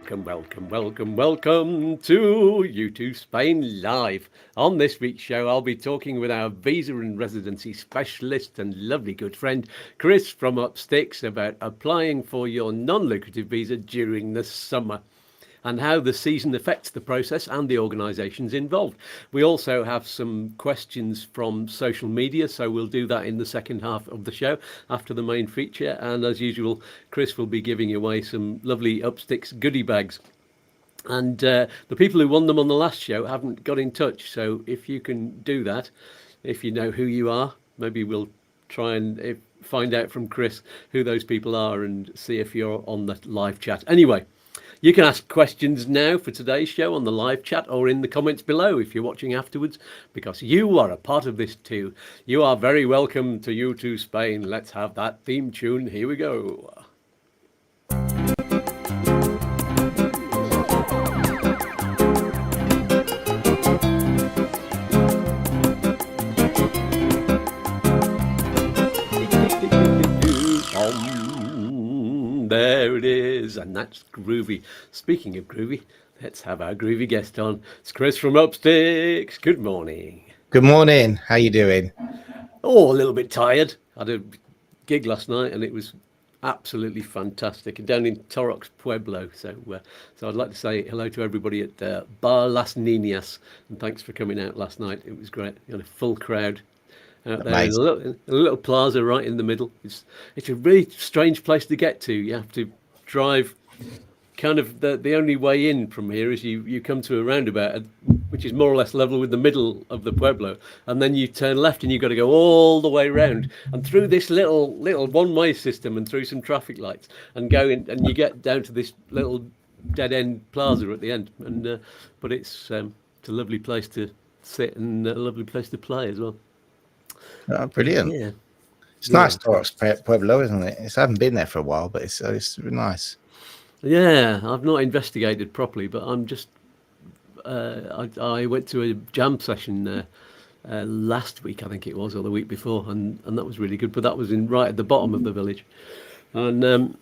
Welcome to YouTooSpain Live. On this week's show, I'll be talking with our visa and residency specialist and lovely good friend, Chris from Upsticks, about applying for your non-lucrative visa during the summer and how the season affects the process and the organisations involved. We also have some questions from social media, so we'll do that in the second half of the show after the main feature. And as usual, Chris will be giving away some lovely Upsticks goodie bags. And the people who won them on the last show haven't got in touch, so if you can do that, if you know who you are, maybe we'll try and find out from Chris who those people are and see if you're on the live chat. Anyway, you can ask questions now for today's show on the live chat or in the comments below if you're watching afterwards, because you are a part of this too. You are very welcome to YouTooSpain. Let's have that theme tune. Here we go. There it is, and that's groovy. Speaking of groovy, let's have our groovy guest on. It's Chris from Upsticks. Good morning. Good morning. How you doing? Oh, a little bit tired. I had a gig last night, and it was absolutely fantastic. Down in Torrox Pueblo. So I'd like to say hello to everybody at Bar Las Niñas, and thanks for coming out last night. It was great. You had a full crowd out there in a little plaza right in the middle. It's a really strange place to get to. You have to drive kind of the only way in from here is you come to a roundabout which is more or less level with the middle of the pueblo, and then you turn left and you've got to go all the way around and through this little one-way system and through some traffic lights and go in, and you get down to this little dead-end plaza at the end. And but it's a lovely place to sit and a lovely place to play as well. Oh, brilliant. Yeah. It's nice, Torrox Pueblo, isn't it? I haven't been there for a while, but it's really nice. Yeah, I've not investigated properly, but I'm just I went to a jam session there last week, I think it was, or the week before, and that was really good. But that was right at the bottom of the village, and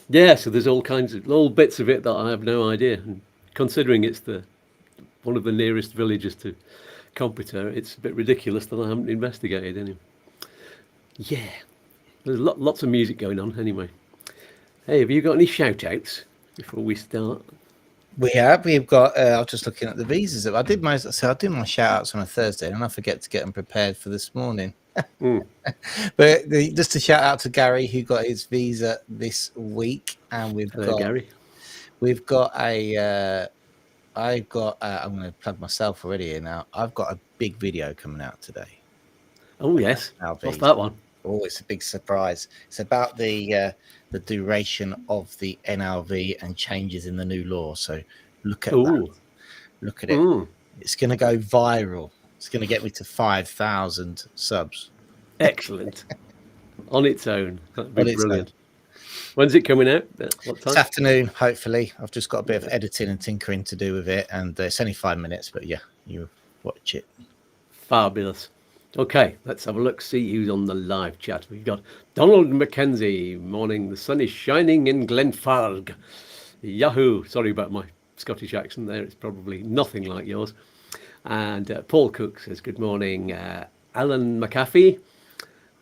yeah, so there's all kinds of little bits of it that I have no idea. And considering it's one of the nearest villages to Computer, it's a bit ridiculous that I haven't investigated anyway. Yeah, there's lots of music going on anyway. Hey, have you got any shout outs before we start? We've got I was just looking at the visas. I do my shout outs on a Thursday and I forget to get them prepared for this morning. But just a shout out to Gary who got his visa this week, and Gary. We've got I'm going to plug myself already here now. I've got a big video coming out today. Oh, yes. What's that one? Oh, it's a big surprise. It's about the duration of the NLV and changes in the new law. So look at that. Look at it. It's going to go viral. It's going to get me to 5,000 subs. Excellent. On its own. That'd be brilliant. When's it coming out? What time? This afternoon, hopefully. I've just got a bit of editing and tinkering to do with it, and it's only 5 minutes, but yeah, you watch it. Fabulous. Okay, let's have a look, see who's on the live chat. We've got Donald McKenzie. Morning, the sun is shining in Glenfarg. Yahoo! Sorry about my Scottish accent there, it's probably nothing like yours. And Paul Cook says, good morning. Alan McAfee.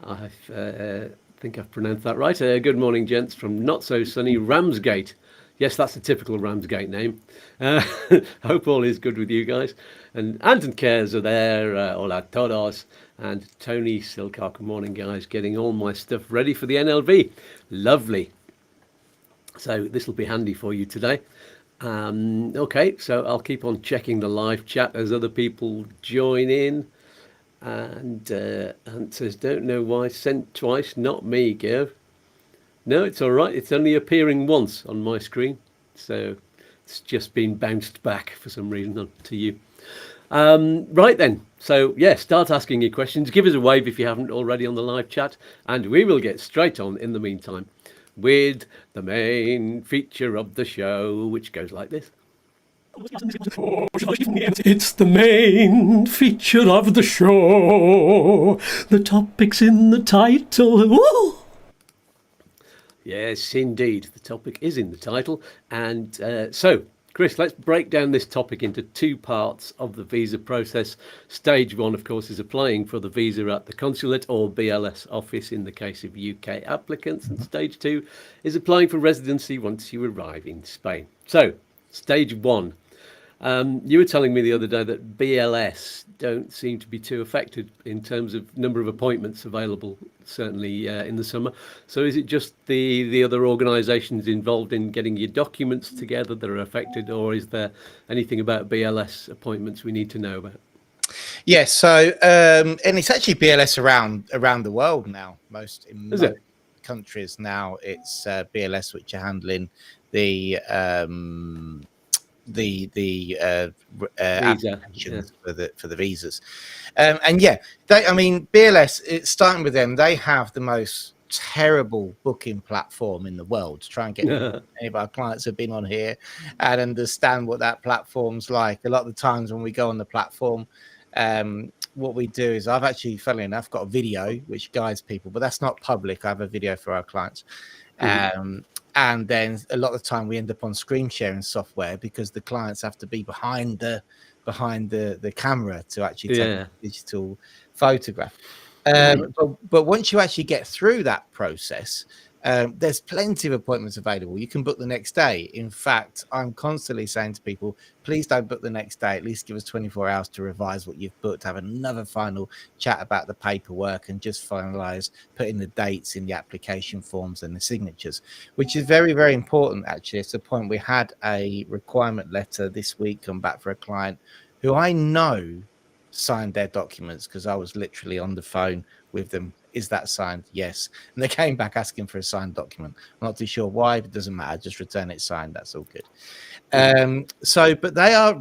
I think I've pronounced that right. Good morning, gents, from not so sunny Ramsgate. Yes, that's a typical Ramsgate name. Hope all is good with you guys. And Anton Cares are there. Hola todos. And Tony Silcock. Good morning, guys. Getting all my stuff ready for the NLV. Lovely. So this will be handy for you today. Okay, so I'll keep on checking the live chat as other people join in. And Ant says, don't know why, sent twice, not me, Gav. No, it's all right. It's only appearing once on my screen. So it's just been bounced back for some reason to you. Right then. So, yeah, start asking your questions. Give us a wave if you haven't already on the live chat. And we will get straight on in the meantime with the main feature of the show, which goes like this. It's the main feature of the show. The topics in the title. Woo! Yes, indeed. The topic is in the title. And so, Chris, let's break down this topic into two parts of the visa process. Stage one, of course, is applying for the visa at the consulate or BLS office in the case of UK applicants. And stage two is applying for residency once you arrive in Spain. So, stage one. You were telling me the other day that BLS don't seem to be too affected in terms of number of appointments available, certainly in the summer. So is it just the other organisations involved in getting your documents together that are affected, or is there anything about BLS appointments we need to know about? Yeah, so and it's actually BLS around the world now. Most countries now, it's BLS which are handling the applications for the visas, and yeah, BLS. It's starting with them. They have the most terrible booking platform in the world. To try and get any of our clients have been on here and understand what that platform's like. A lot of the times when we go on the platform, what we do is I've actually, funnily enough, got a video which guides people, but that's not public. I have a video for our clients. And then a lot of the time we end up on screen sharing software because the clients have to be behind the camera to actually take a digital photograph. But once you actually get through that process, there's plenty of appointments available. You can book the next day. In fact, I'm constantly saying to people, please don't book the next day. At least give us 24 hours to revise what you've booked, have another final chat about the paperwork, and just finalize putting the dates in the application forms and the signatures, which is very, very important, actually. It's the point we had a requirement letter this week come back for a client who I know signed their documents because I was literally on the phone with them. Is that signed? Yes. And they came back asking for a signed document. I'm not too sure why, but it doesn't matter. Just return it signed. That's all good. But they are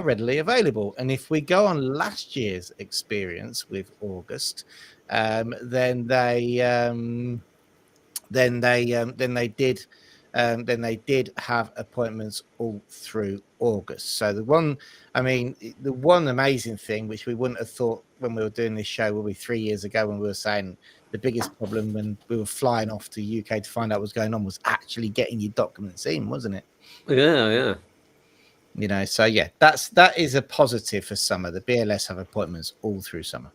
readily available. And if we go on last year's experience with August, then they did have appointments all through August. So the one amazing thing, which we wouldn't have thought when we were doing this show, probably 3 years ago, when we were saying the biggest problem when we were flying off to UK to find out what's going on was actually getting your documents in, wasn't it? Yeah. So yeah, that is a positive for summer. The BLS have appointments all through summer.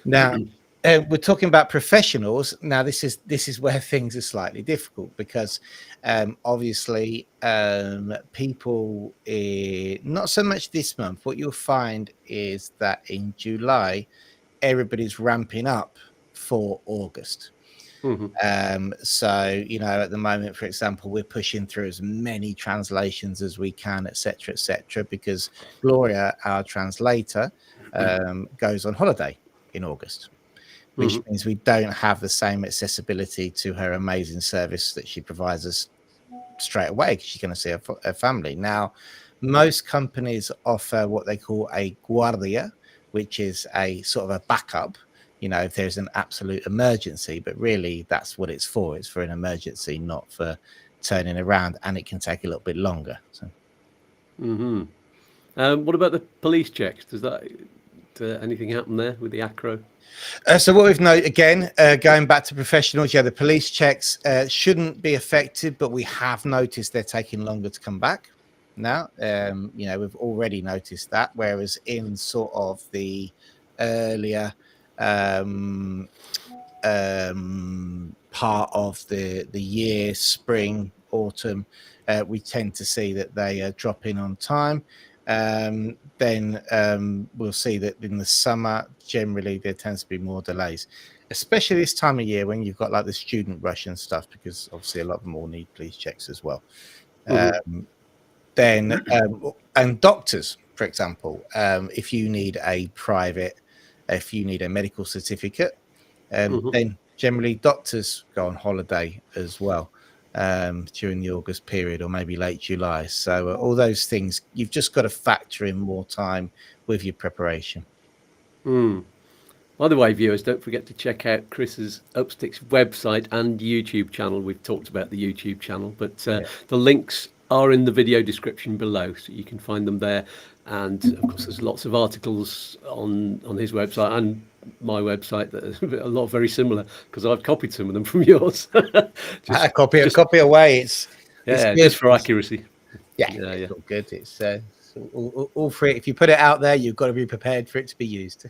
Now, we're talking about professionals. Now, this is where things are slightly difficult because obviously people, not so much this month. What you'll find is that in July, everybody's ramping up for August. So, at the moment, for example, we're pushing through as many translations as we can, etc., because Gloria, our translator, goes on holiday in August, which means we don't have the same accessibility to her amazing service that she provides us straight away because she's going to see her family. Now, most companies offer what they call a guardia, which is a sort of a backup, if there's an absolute emergency, but really that's what it's for. It's for an emergency, not for turning around, and it can take a little bit longer. So. What about the police checks? Does anything happen there with the ACRO? So what we've noted, again, going back to professionals, the police checks shouldn't be affected, but we have noticed they're taking longer to come back now. We've already noticed that, whereas in sort of the earlier part of the year, spring, autumn, we tend to see that they drop in on time. Then we'll see that in the summer, generally, there tends to be more delays, especially this time of year when you've got like the student rush and stuff, because obviously a lot of them all need police checks as well. And doctors, for example, if you need a medical certificate, then generally doctors go on holiday as well. During the August period or maybe late July. So all those things, you've just got to factor in more time with your preparation. By the way, viewers, don't forget to check out Chris's Upsticks website and YouTube channel. We've talked about the YouTube channel, but the links are in the video description below, so you can find them there. And of course, there's lots of articles on his website and my website that is a lot very similar because I've copied some of them from yours. A copy away. It's good. Just for accuracy. Yeah, it's all good. It's all free. If you put it out there, you've got to be prepared for it to be used.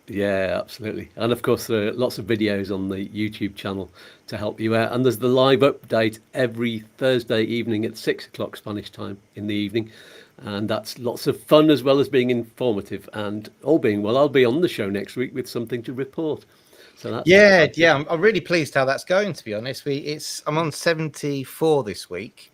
Yeah, absolutely. And of course, there are lots of videos on the YouTube channel to help you out. And there's the live update every Thursday evening at 6 o'clock Spanish time in the evening. And that's lots of fun as well as being informative. And all being well, I'll be on the show next week with something to report. So that's I'm really pleased how that's going, to be honest. I'm on 74 this week.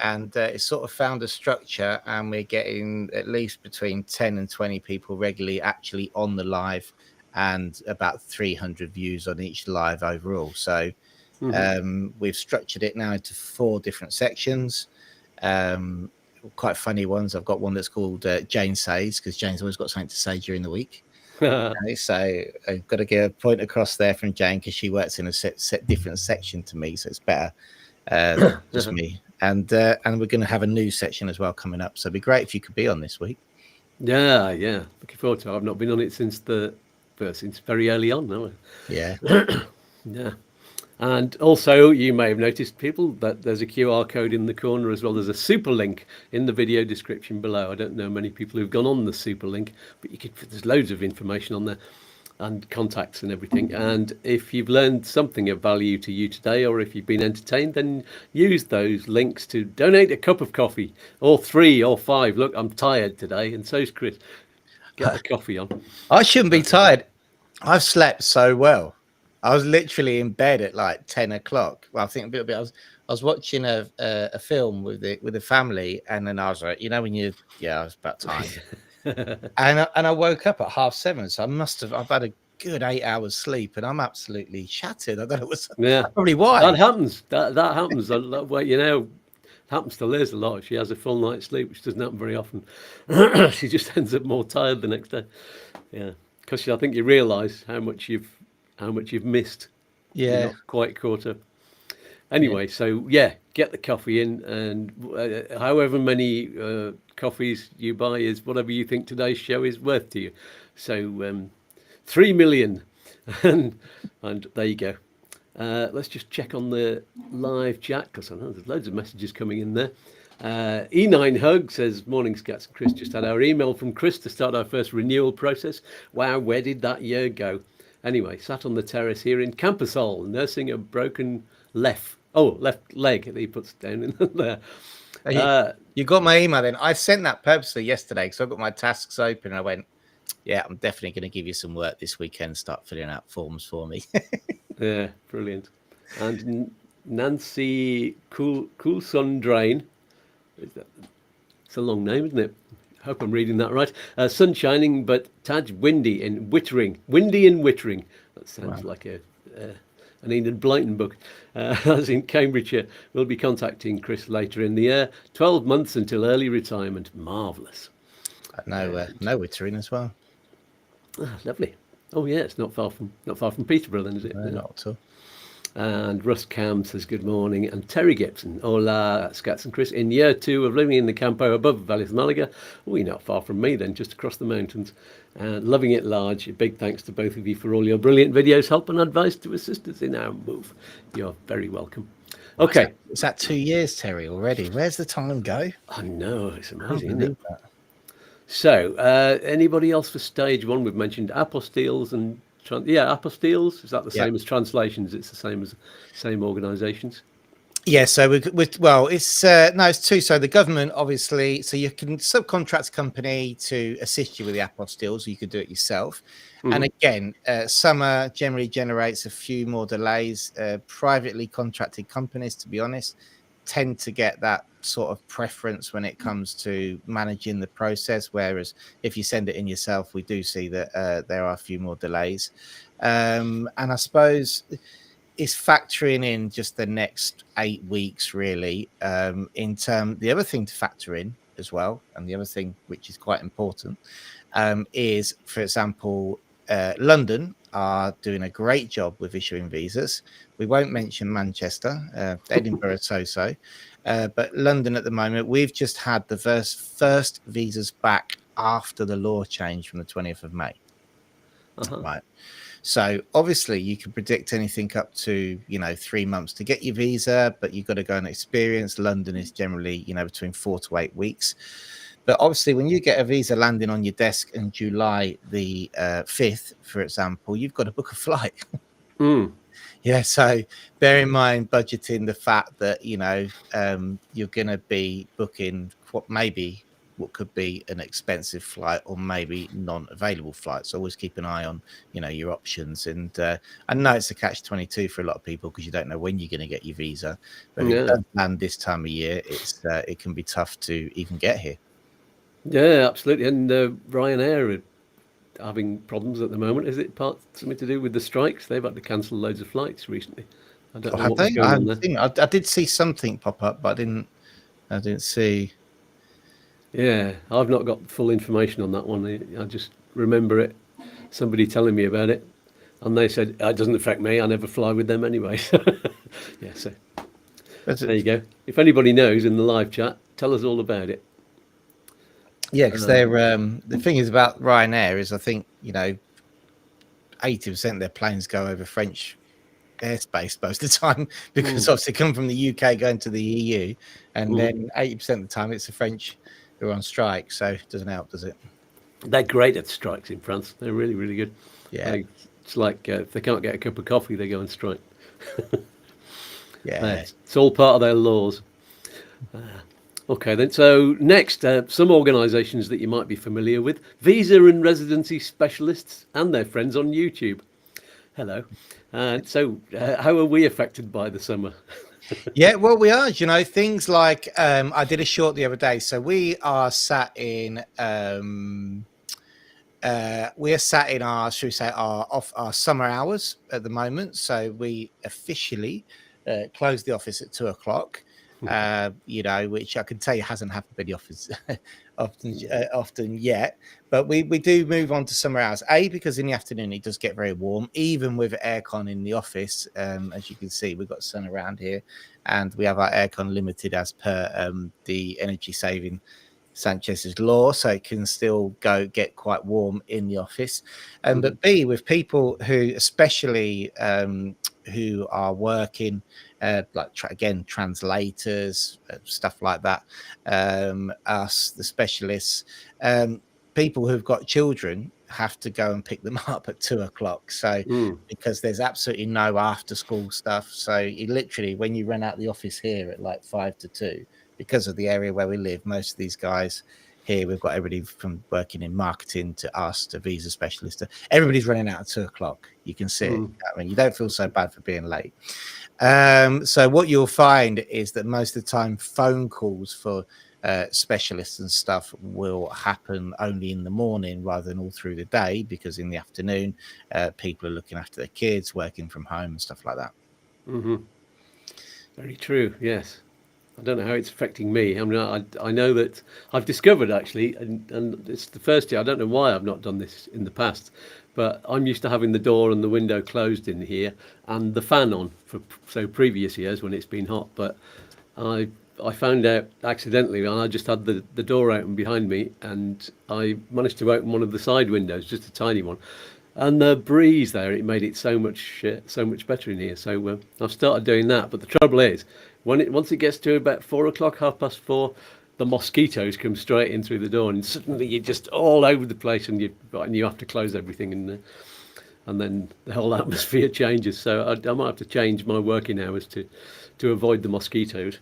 And it's sort of found a structure, and we're getting at least between 10 and 20 people regularly actually on the live, and about 300 views on each live overall. So we've structured it now into 4 different sections, quite funny ones. I've got one that's called Jane Says, because Jane's always got something to say during the week. Okay, so I've got to get a point across there from Jane, because she works in a set different section to me, so it's better just me. And we're going to have a new section as well coming up. So it'd be great if you could be on this week. Yeah. Looking forward to it. I've not been on it since very early on, no. Yeah. Yeah. And also, you may have noticed, people, that there's a QR code in the corner as well. There's a super link in the video description below. I don't know many people who've gone on the super link, but there's loads of information on there and contacts and everything. And if you've learned something of value to you today, or if you've been entertained, then use those links to donate a cup of coffee, or 3 or 5. Look, I'm tired today, and so's Chris. Get the coffee on. I shouldn't be tired. I've slept so well. I was literally in bed at like 10 o'clock. Well, I think a bit. I was watching a film with the family, and then I was like, I was about time. and I woke up at 7:30, so I've had a good 8 hours sleep, and I'm absolutely shattered. I don't know what's probably why. That happens. That happens. Well, happens to Liz a lot. She has a full night's sleep, which doesn't happen very often. She just ends up more tired the next day. Yeah, because I think you realise how much you've missed. Yeah, you're not quite caught up. Anyway, so get the coffee in, and however many coffees you buy is whatever you think today's show is worth to you. So 3 million, and there you go. Let's just check on the live chat, because I know there's loads of messages coming in there. E9 Hug says, morning Scats and Chris, just had our email from Chris to start our first renewal process. Wow, where did that year go? Anyway, sat on the terrace here in Campasol, nursing a broken left leg that he puts down in there. You got my email then. I sent that purposely yesterday because I've got my tasks open, and I went, I'm definitely going to give you some work this weekend. Start filling out forms for me. Yeah, brilliant. And Nancy Coulson Drain, it's a long name, isn't it? Hope I'm reading that right. Sun shining, but tad windy in Wittering. Windy in Wittering. That sounds like an Enid Blyton book. As in Cambridgeshire, we'll be contacting Chris later in the year. 12 months until early retirement. Marvellous. No Wittering as well. Lovely. Oh yeah, it's not far from Peterborough then, is it? No, not at all. And Russ Cam says good morning. And Terry Gibson, hola, Scats and Chris. In year 2 of living in the Campo above Valles Malaga, you're not far from me then, just across the mountains. Loving it large. A big thanks to both of you for all your brilliant videos, help and advice to assist us in our move. You're very welcome. Okay. Is that 2 years, Terry, already? Where's the time go? I know, it's amazing, isn't it? So, anybody else for stage 1? We've mentioned Apostilles and Apostilles. Is that the same as translations? It's the same organisations. Yeah, so it's 2. So the government, obviously, so you can subcontract a company to assist you with the apostilles, or you could do it yourself. And again, summer generally generates a few more delays. Privately contracted companies, to be honest, tend to get that sort of preference when it comes to managing the process, whereas if you send it in yourself, we do see that there are a few more delays. And I suppose it's factoring in just the next 8 weeks, really. The other thing to factor in as well, and the other thing which is quite important, is, for example, London are doing a great job with issuing visas. We won't mention Manchester, Edinburgh so, but London at the moment, we've just had the first visas back after the law change from the 20th of May. Right. So obviously you can predict anything up to, 3 months to get your visa, but you've got to go and experience. London is generally, between 4 to 8 weeks. But obviously when you get a visa landing on your desk in July the 5th, for example, you've got to book a flight. Yeah, so bear in mind budgeting the fact that you're going to be booking what could be an expensive flight or maybe non-available flights. So always keep an eye on your options. And I know it's a catch-22 for a lot of people because you don't know when you're going to get your visa. But if it does land this time of year, it can be tough to even get here. Yeah, absolutely. And Ryanair are having problems at the moment. Is it something to do with the strikes? They've had to cancel loads of flights recently. I don't know what was going on there. I did see something pop up, but I didn't see. Yeah, I've not got full information on that one. I just remember somebody telling me about it, and they said it doesn't affect me. I never fly with them anyway. Yeah, so there you go. If anybody knows in the live chat, tell us all about it. Yeah, because they're the thing is about Ryanair is I think 80% of their planes go over French airspace most of the time because obviously come from the UK going to the EU, and then 80% of the time it's the French who are on strike, so it doesn't help, does it? They're great at strikes in France. They're really, really good. Yeah, it's like if they can't get a cup of coffee, they go on strike. Yeah, it's all part of their laws. Okay, then. So next, some organisations that you might be familiar with: Visa and Residency Specialists and their friends on YouTube. Hello. So how are we affected by the summer? Yeah, well, we are. Things like I did a short the other day. So we are sat in our, should we say, our summer hours at the moment. So we officially closed the office at 2:00. Which I can tell you hasn't happened in the office often yet, but we do move on to summer hours. Because in the afternoon it does get very warm, even with aircon in the office. As you can see, we've got sun around here, and we have our aircon limited as per the energy saving Sanchez's law, so it can still get quite warm in the office. But B, with people who, especially who are working translators, stuff like that, us, the specialists, people who've got children have to go and pick them up at 2:00. So because there's absolutely no after school stuff, so you literally, when you run out the office here at like 5 to 2, because of the area where we live, most of these guys here, we've got everybody from working in marketing to us to visa specialists. Everybody's running out at 2:00. You can see it. I mean, you don't feel so bad for being late. So what you'll find is that most of the time phone calls for specialists and stuff will happen only in the morning rather than all through the day, because in the afternoon people are looking after their kids, working from home and stuff like that. Very true. Yes. I don't know how it's affecting me. I mean, I know that I've discovered actually, and it's the first year, I don't know why I've not done this in the past, but I'm used to having the door and the window closed in here and the fan on for previous years when it's been hot. But I found out accidentally, and I just had the door open behind me, and I managed to open one of the side windows, just a tiny one. And the breeze there, it made it so much better in here. So I've started doing that. But the trouble is, once it gets to about 4:00, 4:30, the mosquitoes come straight in through the door, and suddenly you're just all over the place, and you have to close everything, and then the whole atmosphere changes. So I might have to change my working hours to avoid the mosquitoes.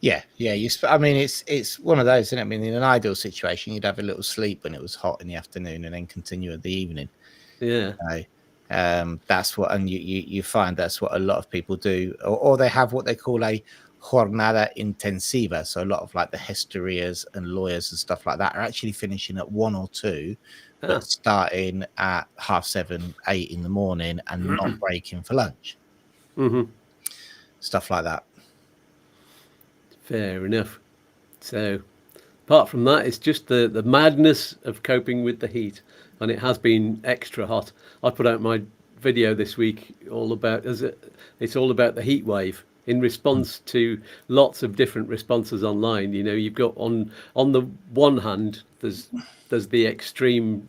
Yeah. I mean, it's one of those, isn't it? I mean, in an ideal situation, you'd have a little sleep when it was hot in the afternoon, and then continue in the evening. Yeah. That's what, and you find that's what a lot of people do, or they have what they call a jornada intensiva. So a lot of like the Extranjerías and lawyers and stuff like that are actually finishing at 1 or 2, but starting at 7:30, 8 in the morning, and not breaking for lunch. Stuff like that. Fair enough. So apart from that, it's just the madness of coping with the heat, and it has been extra hot. I put out my video this week it's all about the heat wave in response to lots of different responses online. You've got on the one hand, there's the extreme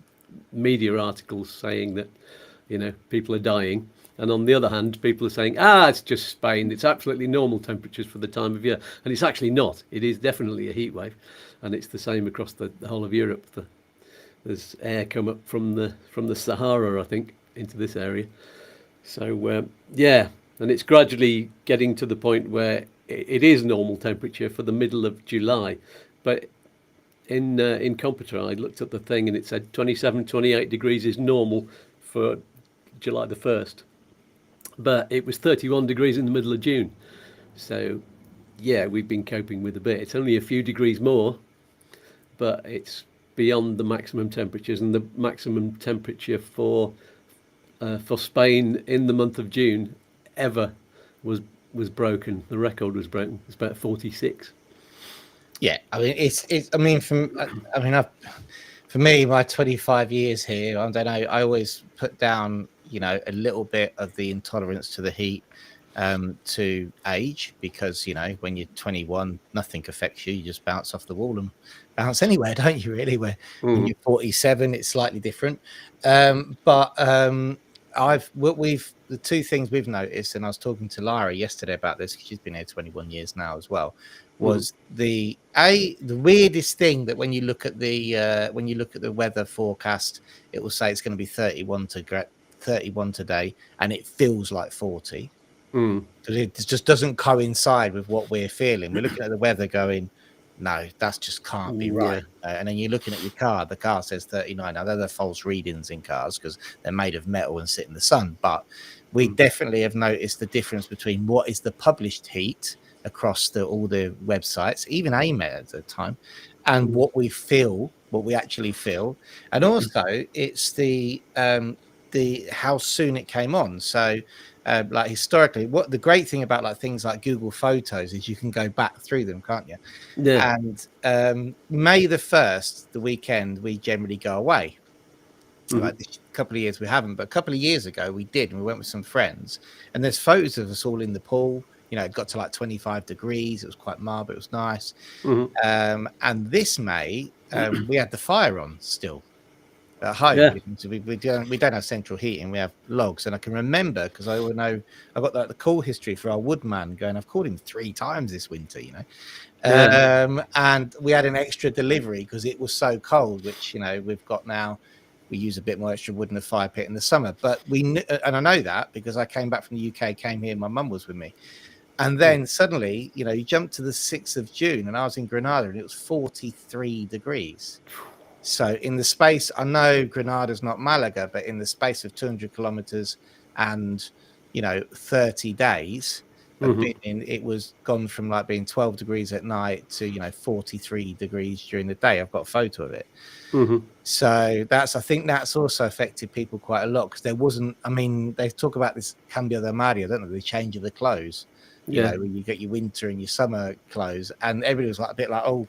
media articles saying that, you know, people are dying. And on the other hand, people are saying, it's just Spain. It's absolutely normal temperatures for the time of year. And it's actually not. It is definitely a heat wave. And it's the same across the whole of Europe. There's air come up from the Sahara, I think, into this area. So, yeah, and it's gradually getting to the point where it is normal temperature for the middle of July. But in Computer, I looked at the thing and it said 27, 28 degrees is normal for July the 1st. But it was 31 degrees in the middle of June. So, yeah, we've been coping with a bit. It's only a few degrees more, but it's beyond the maximum temperatures, and the maximum temperature for Spain in the month of June ever was broken. The record was broken. It's about 46. Yeah, I mean, it's. I mean, for me, my 25 years here, I don't know. I always put down, you know, a little bit of the intolerance to the heat to age, because, you know, when you're 21, nothing affects you. You just bounce off the wall and bounce anywhere, don't you? Really, when you're 47, it's slightly different. The two things we've noticed, and I was talking to Lyra yesterday about this, because she's been here 21 years now as well, was the weirdest thing that when you look at the weather forecast, it will say it's going to be 31 today, and it feels like 40. Because it just doesn't coincide with what we're feeling. We're looking at the weather going, no, that just can't be right. And then you're looking at your car, the car says 39. Now, they're the false readings in cars because they're made of metal and sit in the sun. But we definitely have noticed the difference between what is the published heat across all the websites, even AMET at the time, and what we actually feel. And also, it's the how soon it came on. So, like historically, what the great thing about like things like Google Photos is you can go back through them, can't you? Yeah. And May the 1st, the weekend, we generally go away. Like this couple of years we haven't, but a couple of years ago we did, and we went with some friends, and there's photos of us all in the pool. You know, it got to like 25 degrees. It was quite mild, but it was nice. And this May, we had the fire on still at home. Yeah. We don't have central heating. We have logs, and I can remember, because I know I got like the call history for our woodman going. I've called him 3 times this winter, you know. And we had an extra delivery because it was so cold, which, you know, we've got now. We use a bit more extra wood in the fire pit in the summer, but and I know that because I came back from the UK, came here, my mum was with me. And then suddenly, you know, you jump to the 6th of June, and I was in Granada, and it was 43 degrees. So in the space, I know Granada's not Malaga, but in the space of 200 kilometers and, you know, 30 days, it was gone from like being 12 degrees at night to, you know, 43 degrees during the day. I've got a photo of it. So I think that's also affected people quite a lot, because there wasn't, I mean, they talk about this cambio de armario, don't they? The change of the clothes, you know, when you get your winter and your summer clothes, and everybody was like a bit like, oh,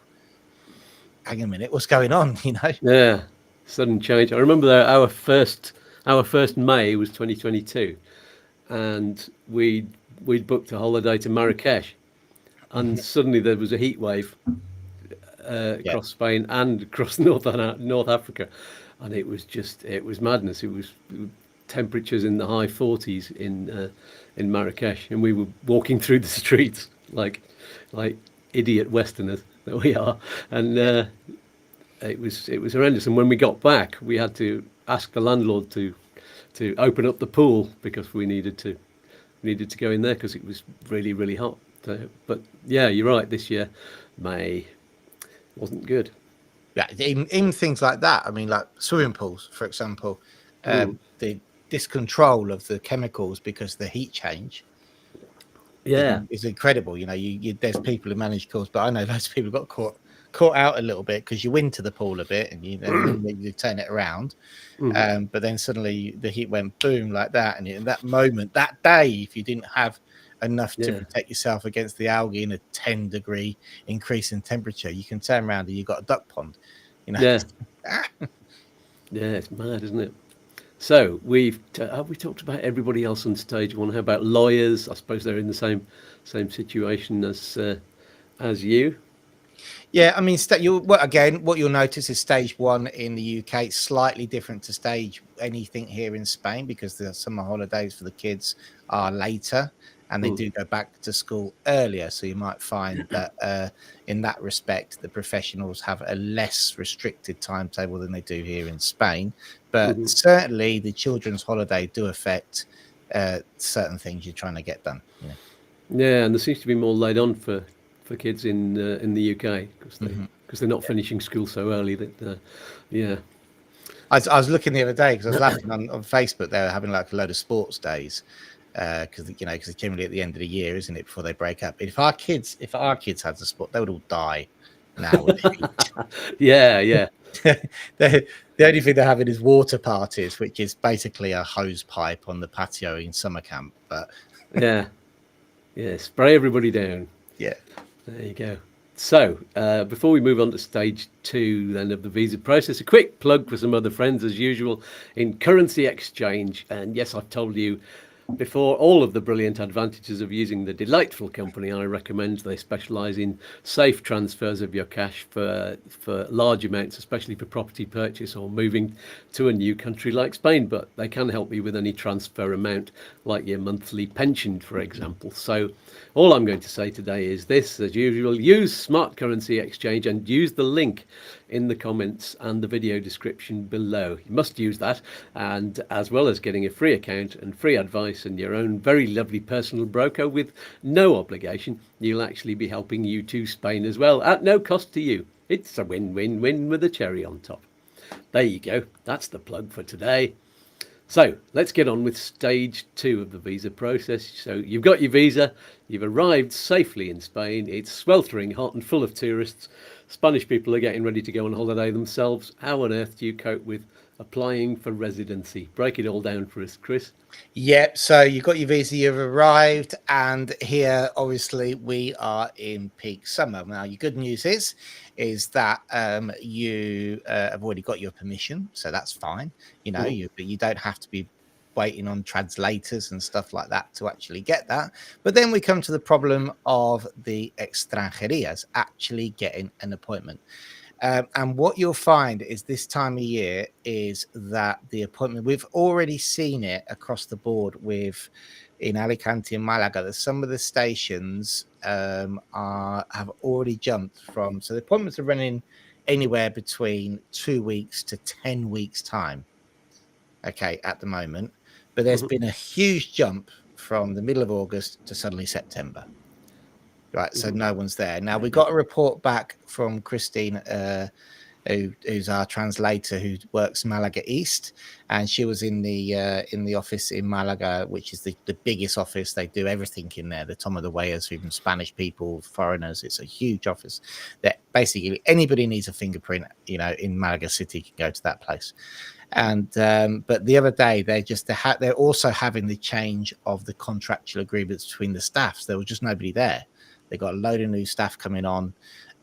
hang a minute, what's going on? You know? Yeah, sudden change. I remember that our first May was 2022, and we'd booked a holiday to Marrakesh, and suddenly there was a heat wave across Spain and across North Africa, and it was madness. It was temperatures in the high 40s in Marrakesh, and we were walking through the streets like idiot Westerners that we are, and it was horrendous. And when we got back, we had to ask the landlord to open up the pool because we needed to go in there because it was really, really hot. So, but yeah, you're right. This year, May wasn't good. Yeah, in things like that. I mean, like swimming pools, for example, the discontrol of the chemicals because of the heat change. Yeah, is incredible. You know, there's people who manage course, but I know loads of people got caught out a little bit because you went to the pool a bit and you turn it around, but then suddenly the heat went boom like that, and in that moment, that day, if you didn't have enough to protect yourself against the algae in a 10-degree increase in temperature, you can turn around and you've got a duck pond. You know, yeah, it's mad, isn't it? So have we talked about everybody else on stage one? How about lawyers? I suppose they're in the same situation as you. Yeah, I mean, what you'll notice is stage 1 in the UK slightly different to stage anything here in Spain, because the summer holidays for the kids are later and they do go back to school earlier. So you might find that in that respect, the professionals have a less restricted timetable than they do here in Spain. But certainly the children's holiday do affect certain things you're trying to get done. You know? Yeah, and there seems to be more laid on for kids in the UK because they're not finishing school so early. That yeah. I was looking the other day because I was laughing on Facebook. They were having like a load of sports days because it's generally at the end of the year, isn't it, before they break up. If our kids had the sport, they would all die now. Yeah. The only thing they're having is water parties, which is basically a hose pipe on the patio in summer camp. But yeah, spray everybody down. Yeah, there you go. So before we move on to stage 2 then of the visa process, a quick plug for some other friends as usual in currency exchange. And yes, I've told you before all of the brilliant advantages of using the delightful company I recommend. They specialize in safe transfers of your cash for large amounts, especially for property purchase or moving to a new country like Spain, but they can help you with any transfer amount, like your monthly pension, for example. So all I'm going to say today is this: as usual, use smart currency exchange and use the link in the comments and the video description below. You must use that, and as well as getting a free account and free advice and your own very lovely personal broker with no obligation, you'll actually be helping YouTooSpain as well at no cost to you. It's a win-win-win with a cherry on top. There you go. That's the plug for today. So let's get on with stage 2 of the visa process. So you've got your visa, you've arrived safely in Spain, it's sweltering hot and full of tourists. Spanish people are getting ready to go on holiday themselves. How on earth do you cope with applying for residency? Break it all down for us, Chris. Yep. So you've got your visa, you've arrived, and here obviously we are in peak summer. Now, your good news is that you have already got your permission, so that's fine. You know, you don't have to be waiting on translators and stuff like that to actually get that. But then we come to the problem of the Extranjerías actually getting an appointment. And what you'll find is this time of year is that the appointment, we've already seen it across the board in Alicante and Malaga, that some of the stations have already jumped from, so the appointments are running anywhere between 2 weeks to 10 weeks time. Okay, at the moment. But there's been a huge jump from the middle of August to suddenly September. Right, so no one's there. Now, we got a report back from Christine, who's our translator, who works Malaga East, and she was in the office in Malaga, which is the biggest office. They do everything in there. The Tom of the Wayers, even Spanish people, foreigners. It's a huge office that basically anybody needs a fingerprint, you know, in Malaga City can go to that place. And but the other day they're also having the change of the contractual agreements between the staffs. There was just nobody there. They got a load of new staff coming on.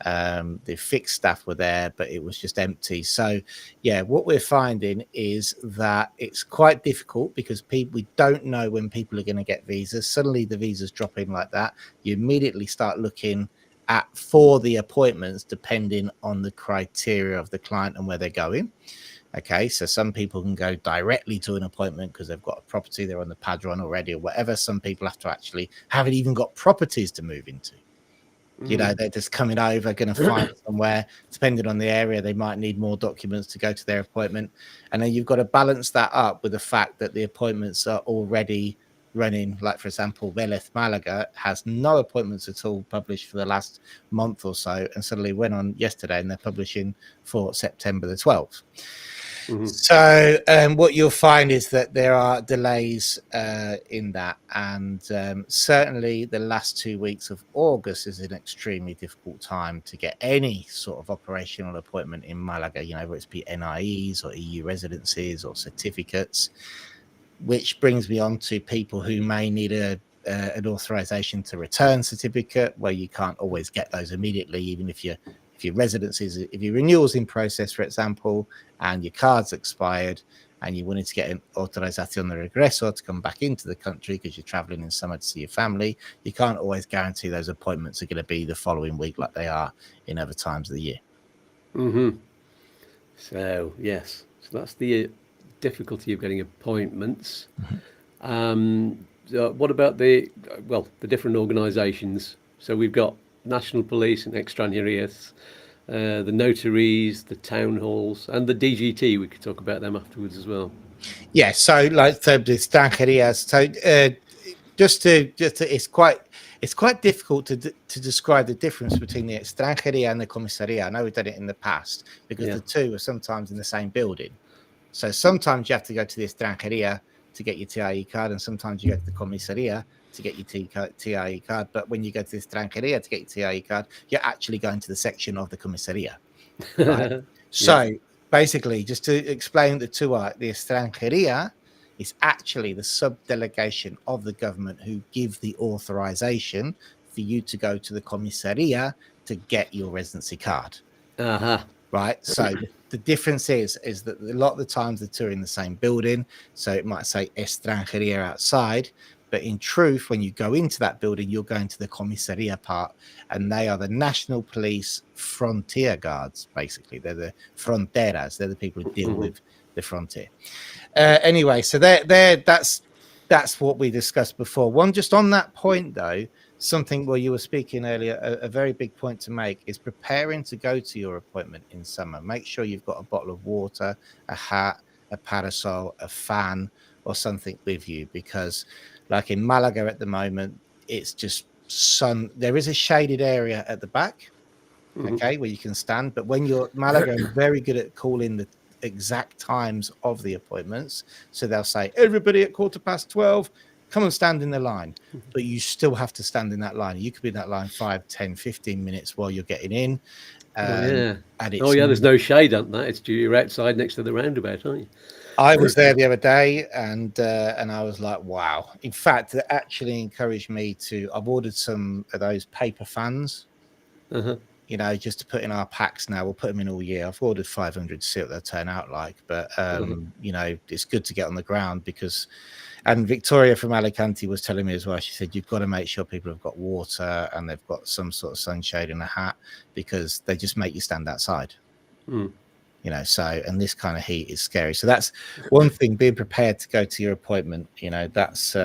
The fixed staff were there, but it was just empty. So yeah, what we're finding is that it's quite difficult because we don't know when people are going to get visas. Suddenly the visas drop in like that. You immediately start looking for the appointments depending on the criteria of the client and where they're going. Okay, so some people can go directly to an appointment because they've got a property, they're on the padron already or whatever. Some people have to actually haven't even got properties to move into. You know, they're just coming over, going to find somewhere. Depending on the area, they might need more documents to go to their appointment. And then you've got to balance that up with the fact that the appointments are already running. Like, for example, Vélez Malaga has no appointments at all published for the last month or so, and suddenly went on yesterday and they're publishing for September the 12th. So what you'll find is that there are delays in that, and certainly the last 2 weeks of August is an extremely difficult time to get any sort of operational appointment in Malaga, you know, whether it's be NIEs or EU residencies or certificates, which brings me on to people who may need an authorization to return certificate, where you can't always get those immediately, even if your residencies, if your renewal's in process, for example, and your card's expired and you wanted to get an autorización de regreso to come back into the country because you're traveling in summer to see your family, you can't always guarantee those appointments are going to be the following week like they are in other times of the year. So, yes. So that's the difficulty of getting appointments. What about the different organisations? So we've got National Police and Extranjerías, the Notaries, the Town Halls, and the DGT. We could talk about them afterwards as well. Yeah, so like the Extranjerías. So it's quite difficult to describe the difference between the Extranjería and the Comisaría. I know we've done it in the past because the two are sometimes in the same building. So sometimes you have to go to the Extranjería to get your TIE card, and sometimes you go to the Comisaría to get your TIE card. But when you go to the Extranjería to get your TIE card, you're actually going to the section of the Comisaría. Right? So basically, just to explain the two are, the Extranjería is actually the subdelegation of the government who give the authorization for you to go to the Comisaría to get your residency card. Right? So the difference is that a lot of the times the two are in the same building. So it might say Extranjería outside, but in truth, when you go into that building, you're going to the Comisaría part, and they are the National Police Frontier Guards, basically. They're the fronteras. They're the people who deal with the frontier. Anyway, so that's what we discussed before. One, just on that point, though, something where you were speaking earlier, a very big point to make is preparing to go to your appointment in summer. Make sure you've got a bottle of water, a hat, a parasol, a fan, or something with you, because like in Malaga at the moment, it's just sun. There is a shaded area at the back, okay, where you can stand. But when you're Malaga, are very good at calling the exact times of the appointments. So they'll say, everybody at 12:15, come and stand in the line. But you still have to stand in that line. You could be in that line 5, 10, 15 minutes while you're getting in. And there's no shade on that. You're outside next to the roundabout, aren't you? I was there the other day, and I was like, wow. In fact, it actually encouraged me to. I've ordered some of those paper fans, you know, just to put in our packs now. We'll put them in all year. I've ordered 500 to see what they'll turn out like. But, you know, it's good to get on the ground because, and Victoria from Alicante was telling me as well, she said, you've got to make sure people have got water and they've got some sort of sunshade and a hat because they just make you stand outside. You know, so, and this kind of heat is scary. So that's one thing, being prepared to go to your appointment, you know, that's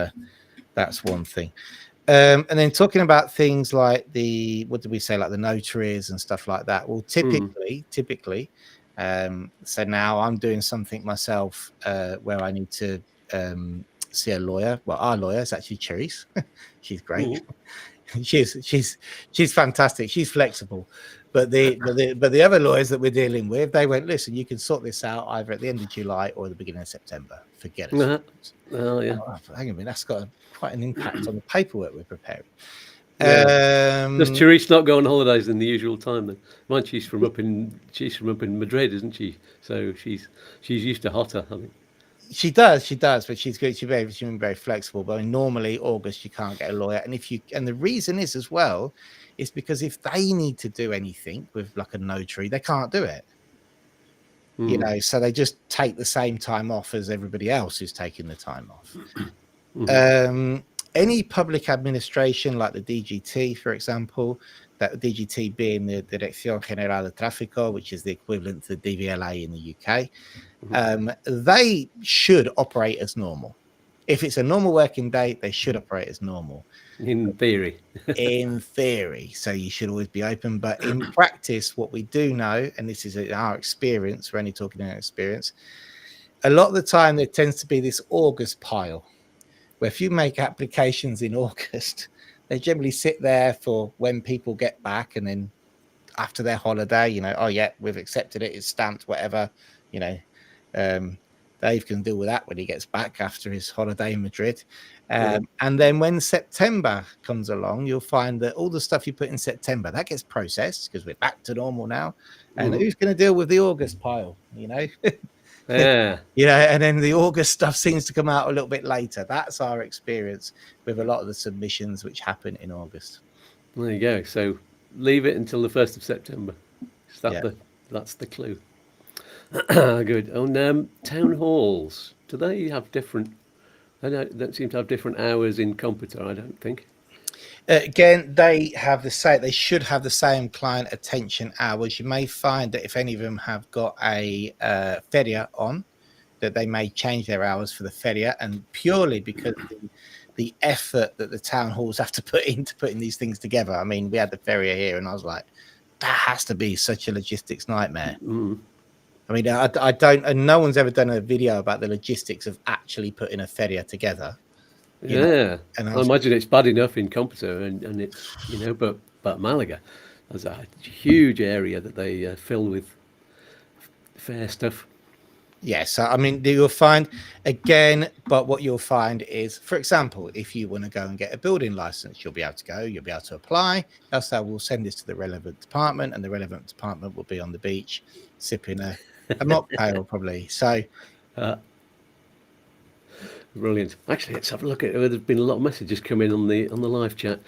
one thing. And then talking about things like what did we say, like the notaries and stuff like that. Well, typically, so now I'm doing something myself where I need to see a lawyer. Well, our lawyer is actually Cherise. She's great. She's fantastic. She's flexible. But the other lawyers that we're dealing with, they went, listen, you can sort this out either at the end of July or the beginning of September. Forget it. Oh, yeah. Hang on a minute, that's got quite an impact on the paperwork we're preparing. Does Therese not go on holidays in the usual time then? Mine, she's from up in Madrid, isn't she? So she's used to hotter, I think. She does, but she's good. She's been very flexible. But normally August you can't get a lawyer, and the reason is as well is because if they need to do anything with like a notary, they can't do it. You know, so they just take the same time off as everybody else who's taking the time off. Any public administration like the DGT, for example, that DGT being the Dirección General de Tráfico, which is the equivalent to the DVLA in the UK, they should operate as normal. If it's a normal working day, they should operate as normal. In theory. In theory. So you should always be open. But in practice, what we do know, and this is our experience, we're only talking our experience, a lot of the time there tends to be this August pile, where if you make applications in August, they generally sit there for when people get back, and then after their holiday, you know, oh yeah, we've accepted it, it's stamped, whatever, you know. Dave can deal with that when he gets back after his holiday in Madrid. And then when September comes along, you'll find that all the stuff you put in September, that gets processed because we're back to normal now. And who's going to deal with the August pile, you know? Yeah, and then the August stuff seems to come out a little bit later. That's our experience with a lot of the submissions which happen in August. There you go. So leave it until the 1st of September. That's the clue. Good. On town halls, do they have different? Don't seem to have different hours in Computer, I don't think. Again, they have the same. They should have the same client attention hours. You may find that if any of them have got a feria on, that they may change their hours for the feria, and purely because the effort that the town halls have to put into putting these things together. I mean, we had the feria here, and I was like, that has to be such a logistics nightmare. I mean, I don't, and no one's ever done a video about the logistics of actually putting a feria together. You know, Yeah, and I imagine it's bad enough in Computer, and it's but Malaga has a huge area that they fill with fair stuff. yeah, so I mean, you'll find again, but what you'll find is, for example, if you want to go and get a building license, you'll be able to go, you'll be able to apply. Else, they will send this to the relevant department, and the relevant department will be on the beach sipping a mocktail, probably. So, Brilliant. Actually, let's have a look at. There's been a lot of messages coming on the live chat.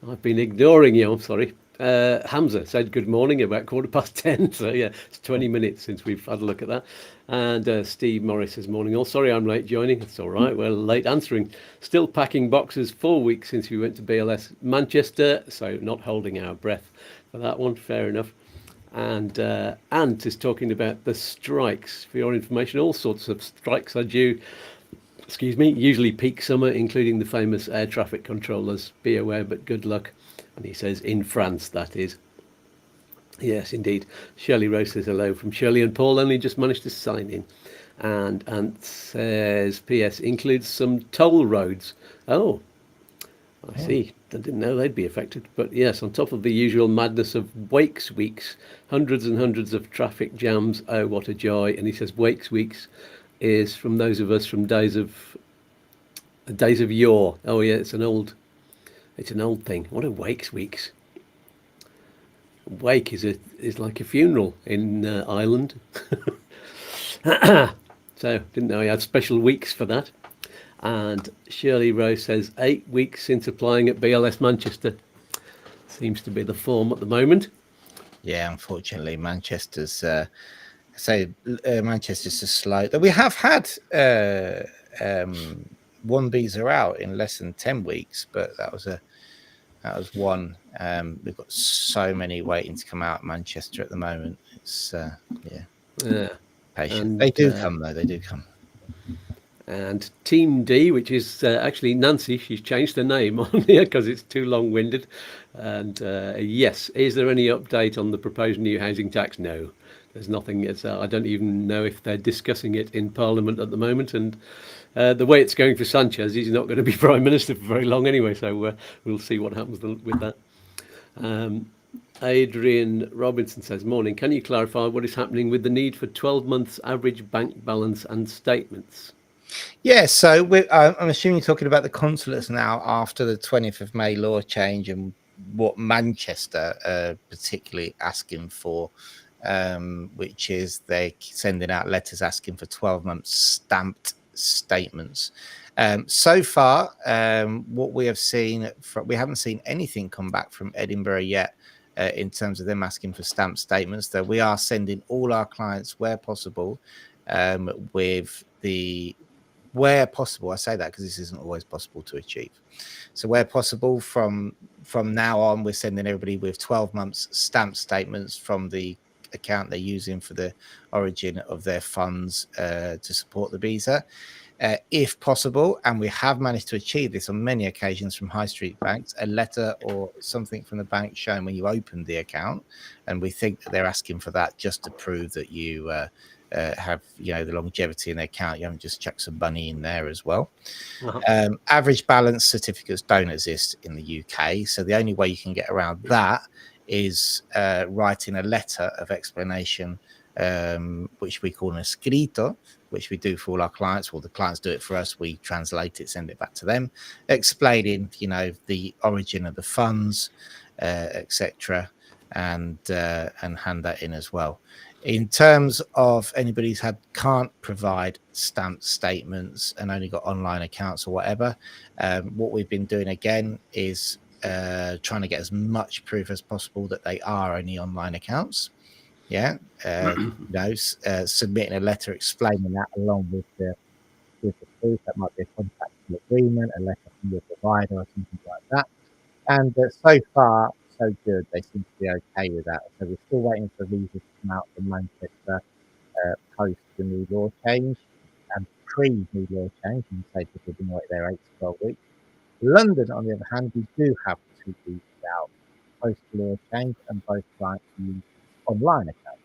I've been ignoring you. I'm sorry. Hamza said good morning about 10:15. So yeah, it's 20 minutes since we've had a look at that. And Steve Morris says morning all. Sorry, I'm late joining. It's all right. Well, late answering. Still packing boxes. 4 weeks since we went to BLS Manchester. So not holding our breath for that one. Fair enough. And Ant is talking about the strikes. For your information, all sorts of strikes are due. Excuse me, usually peak summer, including the famous air traffic controllers. Be aware, but good luck. And he says, in France, that is. Yes, indeed. Shirley Rose says hello from Shirley and Paul. Only just managed to sign in. And says, P.S. includes some toll roads. Oh, I see. I didn't know they'd be affected. But yes, on top of the usual madness of Wakes weeks, hundreds and hundreds of traffic jams. Oh, what a joy. And he says, Wakes weeks is from those of us from days of yore. Oh yeah, it's an old thing. What are Wakes weeks? Wake is like a funeral in Ireland. So didn't know he had special weeks for that. And Shirley Rose says 8 weeks since applying at BLS Manchester. Seems to be the form at the moment. Yeah, unfortunately, Manchester's Manchester's a slow. We have had one visa out in less than 10 weeks, but that was one. We've got so many waiting to come out of Manchester at the moment. It's patient. They do come though. They do come. And Team D, which is actually Nancy, she's changed her name on here because it's too long-winded. And yes, is there any update on the proposed new housing tax? No, there's nothing. I don't even know if they're discussing it in Parliament at the moment. And the way it's going for Sanchez, he's not going to be Prime Minister for very long anyway. So we'll see what happens with that. Adrian Robinson says, morning, can you clarify what is happening with the need for 12 months average bank balance and statements? Yeah, so I'm assuming you're talking about the consulates now after the 20th of May law change and what Manchester particularly asking for, which is they're sending out letters asking for 12 months stamped statements. So far, what we have seen, we haven't seen anything come back from Edinburgh yet in terms of them asking for stamped statements, though we are sending all our clients where possible with the where possible. I say that because this isn't always possible to achieve. So where possible, from now on, we're sending everybody with 12 months stamped statements from the account they're using for the origin of their funds to support the visa. If possible, and we have managed to achieve this on many occasions from high street banks, a letter or something from the bank showing when you opened the account, and we think that they're asking for that just to prove that you have the longevity in the account. You haven't just chucked some money in there as well. Average balance certificates don't exist in the UK, so the only way you can get around that is writing a letter of explanation, which we call an escrito, which we do for all our clients. Well, the clients do it for us. We translate it, send it back to them, explaining, the origin of the funds, etc., and hand that in as well. In terms of anybody who's can't provide stamped statements and only got online accounts or whatever, what we've been doing again is trying to get as much proof as possible that they are only online accounts. Yeah, submitting a letter explaining that along with the proof. That might be a contractual agreement, a letter from your provider, or something like that. And so far, so good. They seem to be okay with that. So we're still waiting for visas to come out from Manchester post the new law change and pre-new law change. And say people have been waiting there 8 to 12 weeks. London, on the other hand, we do have 2 visas out post the law change, and both clients use online accounts.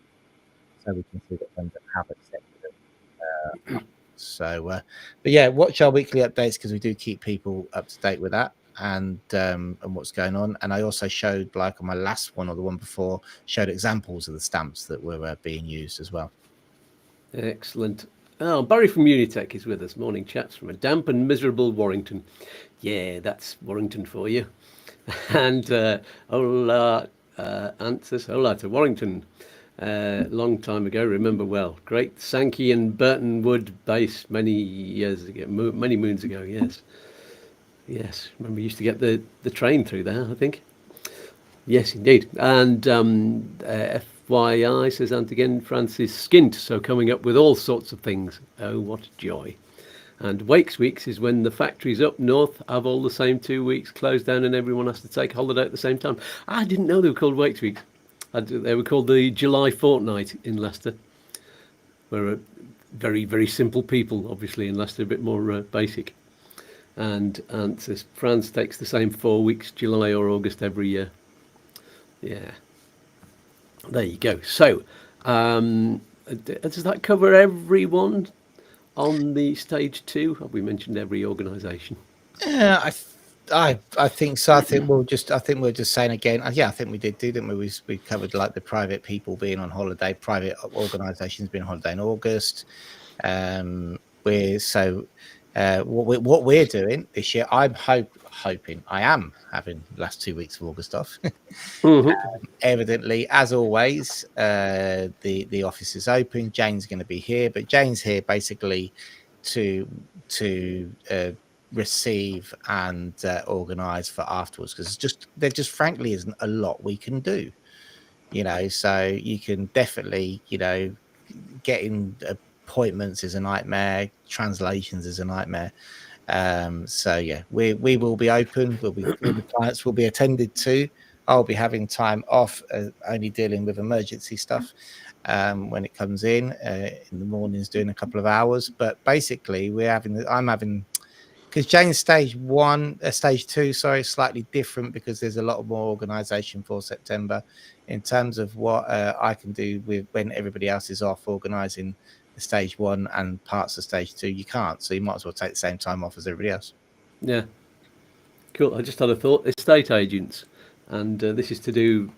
So we can see that London have accepted it. But yeah, watch our weekly updates because we do keep people up to date with that and what's going on. And I also showed, like on my last one or the one before, showed examples of the stamps that were being used as well. Excellent. Oh, Barry from Unitech is with us. Morning, chaps, from a damp and miserable Warrington. Yeah, that's Warrington for you. And hola, answers. Hola to Warrington. Long time ago, remember well. Great Sankey and Burton Wood base many years ago, many moons ago. Yes. Remember, we used to get the train through there, I think. Yes, indeed. And FYI, says Ant again, Francis skint, so coming up with all sorts of things. Oh, what a joy. And Wakes Weeks is when the factories up north have all the same 2 weeks closed down and everyone has to take a holiday at the same time. I didn't know they were called Wakes Weeks. They were called the July fortnight in Leicester. We're very, very simple people, obviously, in Leicester, a bit more basic. And says France takes the same 4 weeks, July or August every year. Yeah. There you go. So, does that cover everyone on the stage 2? Have we mentioned every organisation? Yeah, I think so. I think we're just saying again. Yeah, I think we did, didn't we? We covered like the private people being on holiday, private organisations being on holiday in August. What we're doing this year, I'm hoping I am having the last 2 weeks of August off. Evidently, as always, the office is open. Jane's going to be here, but Jane's here basically to receive and organise for afterwards, because there just frankly isn't a lot we can do, so you can definitely getting appointments is a nightmare, translations is a nightmare. So yeah, we will be open. All the clients will be attended to. I'll be having time off, only dealing with emergency stuff when it comes in the mornings, doing a couple of hours. But basically, I'm having, because Jane's stage 2, sorry, slightly different because there's a lot more organisation for September in terms of what I can do with when everybody else is off organising the stage 1 and parts of stage 2. You can't, so you might as well take the same time off as everybody else. Yeah. Cool. I just had a thought. Estate agents, and this is to do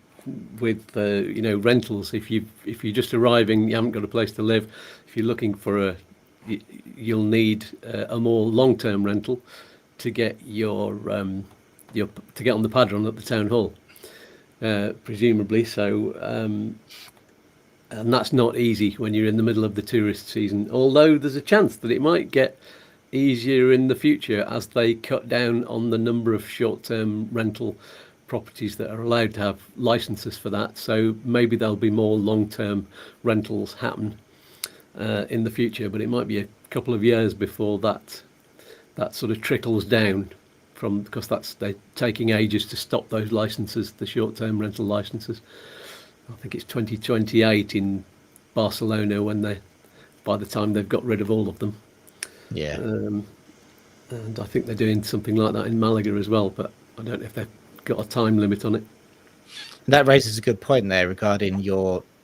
with rentals. If you're just arriving, you haven't got a place to live. If you're looking for you'll need a more long-term rental to get to get on the padron at the town hall, presumably. So, and that's not easy when you're in the middle of the tourist season. Although there's a chance that it might get easier in the future as they cut down on the number of short-term rental properties that are allowed to have licenses for that. So maybe there'll be more long-term rentals happen in the future, but it might be a couple of years before that sort of trickles down because they're taking ages to stop those licenses, the short-term rental licenses. I think it's 2028 in Barcelona by the time they've got rid of all of them. Yeah. And I think they're doing something like that in Malaga as well, but I don't know if they've got a time limit on it. That raises a good point there regarding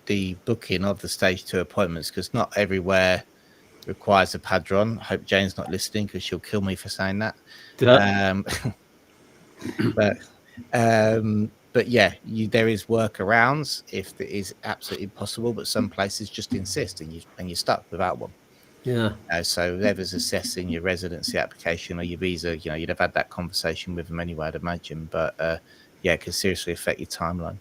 the booking of the stage 2 appointments, because not everywhere requires a padron. I hope Jane's not listening because she'll kill me for saying that. But yeah, there is workarounds if it is absolutely possible, but some places just insist and you're stuck without one. Yeah. So whoever's assessing your residency application or your visa, you'd have had that conversation with them anyway, I'd imagine. But yeah, it can seriously affect your timeline.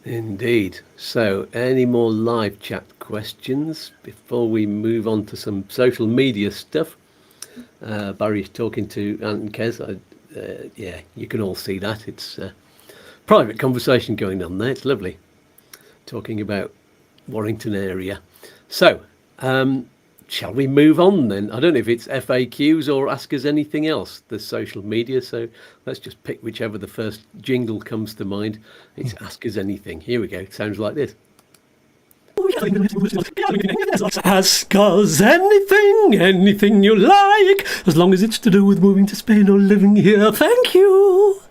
Indeed. So, any more live chat questions before we move on to some social media stuff? Barry's talking to Ant and Kez. Yeah, you can all see that. It's a private conversation going on there. It's lovely. talking about Warrington area. So, shall we move on then? I don't know if it's FAQs or ask us anything else. There's social media, so let's just pick whichever the first jingle comes to mind. It's ask us anything. Here we go. It sounds like this. Ask us anything you like, as long as it's to do with moving to Spain or living here. Thank you.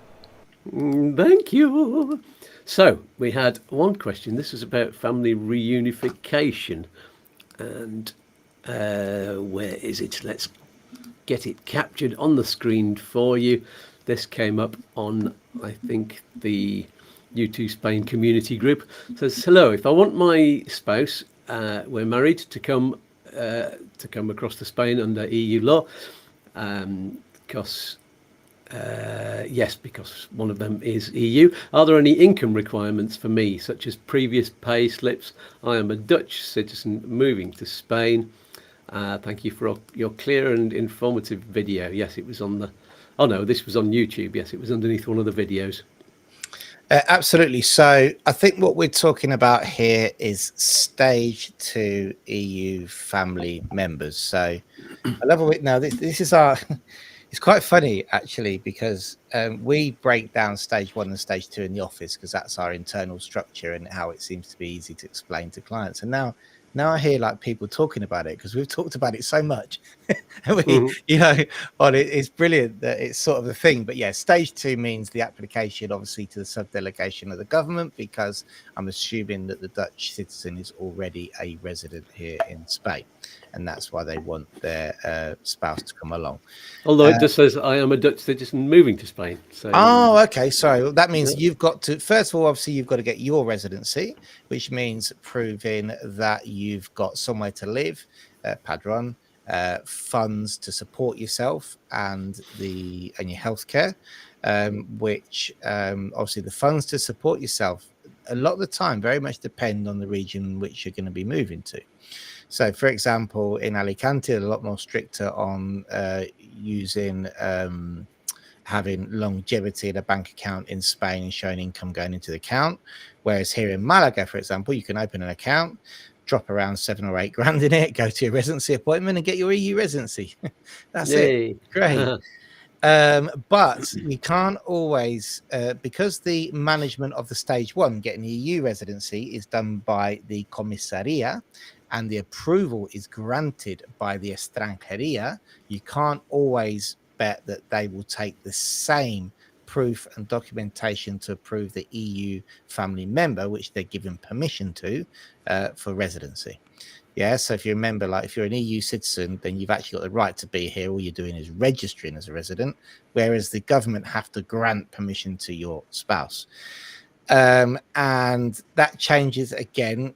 Thank you. So we had one question. This was about family reunification. And where is it? Let's get it captured on the screen for you. This came up on, I think, the YouTooSpain community group. It says, hello, if I want my spouse, we're married, to come across to Spain under EU law, because one of them is EU. Are there any income requirements for me, such as previous pay slips? I am a Dutch citizen moving to Spain. Thank you for your clear and informative video. Yes, it was on the... Oh no, this was on YouTube. Yes, it was underneath one of the videos. Absolutely. So I think what we're talking about here is stage 2 EU family members. So I love it. Now, this is our... It's quite funny, actually, because we break down stage 1 and stage 2 in the office because that's our internal structure and how it seems to be easy to explain to clients. And now I hear like people talking about it because we've talked about it so much. It's brilliant that it's sort of the thing. But yeah, stage 2 means the application, obviously, to the subdelegation of the government, because I'm assuming that the Dutch citizen is already a resident here in Spain. And that's why they want their spouse to come along. Although it just says, I am a Dutch citizen moving to Spain. So, okay. So that means you've got to, first of all, obviously, you've got to get your residency, which means proving that you've got somewhere to live, padron, funds to support yourself and your healthcare, which obviously the funds to support yourself, a lot of the time, very much depend on the region which you're going to be moving to. So, for example, in Alicante, a lot more stricter on using having longevity in a bank account in Spain and showing income going into the account. Whereas here in Malaga, for example, you can open an account, drop around 7 or 8 grand in it, go to your residency appointment and get your EU residency. That's it. Great. But you can't always, because the management of the stage 1, getting the EU residency, is done by the Comisaría, and the approval is granted by the Extranjería, you can't always bet that they will take the same proof and documentation to approve the EU family member, which they're given permission to, for residency. Yeah, so if you remember, like if you're an EU citizen, then you've actually got the right to be here. All you're doing is registering as a resident, whereas the government have to grant permission to your spouse. And that changes again,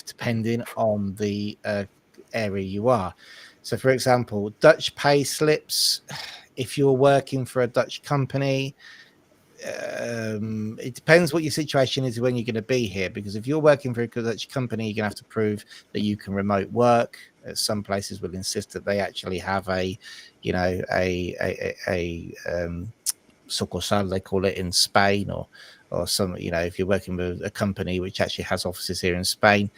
depending on the area you are. So, for example, Dutch pay slips, if you're working for a Dutch company, it depends what your situation is when you're going to be here, because if you're working for a Dutch company, you're going to have to prove that you can remote work. Some places will insist that they actually have a sucursal, they call it in Spain, or some, if you're working with a company which actually has offices here in Spain,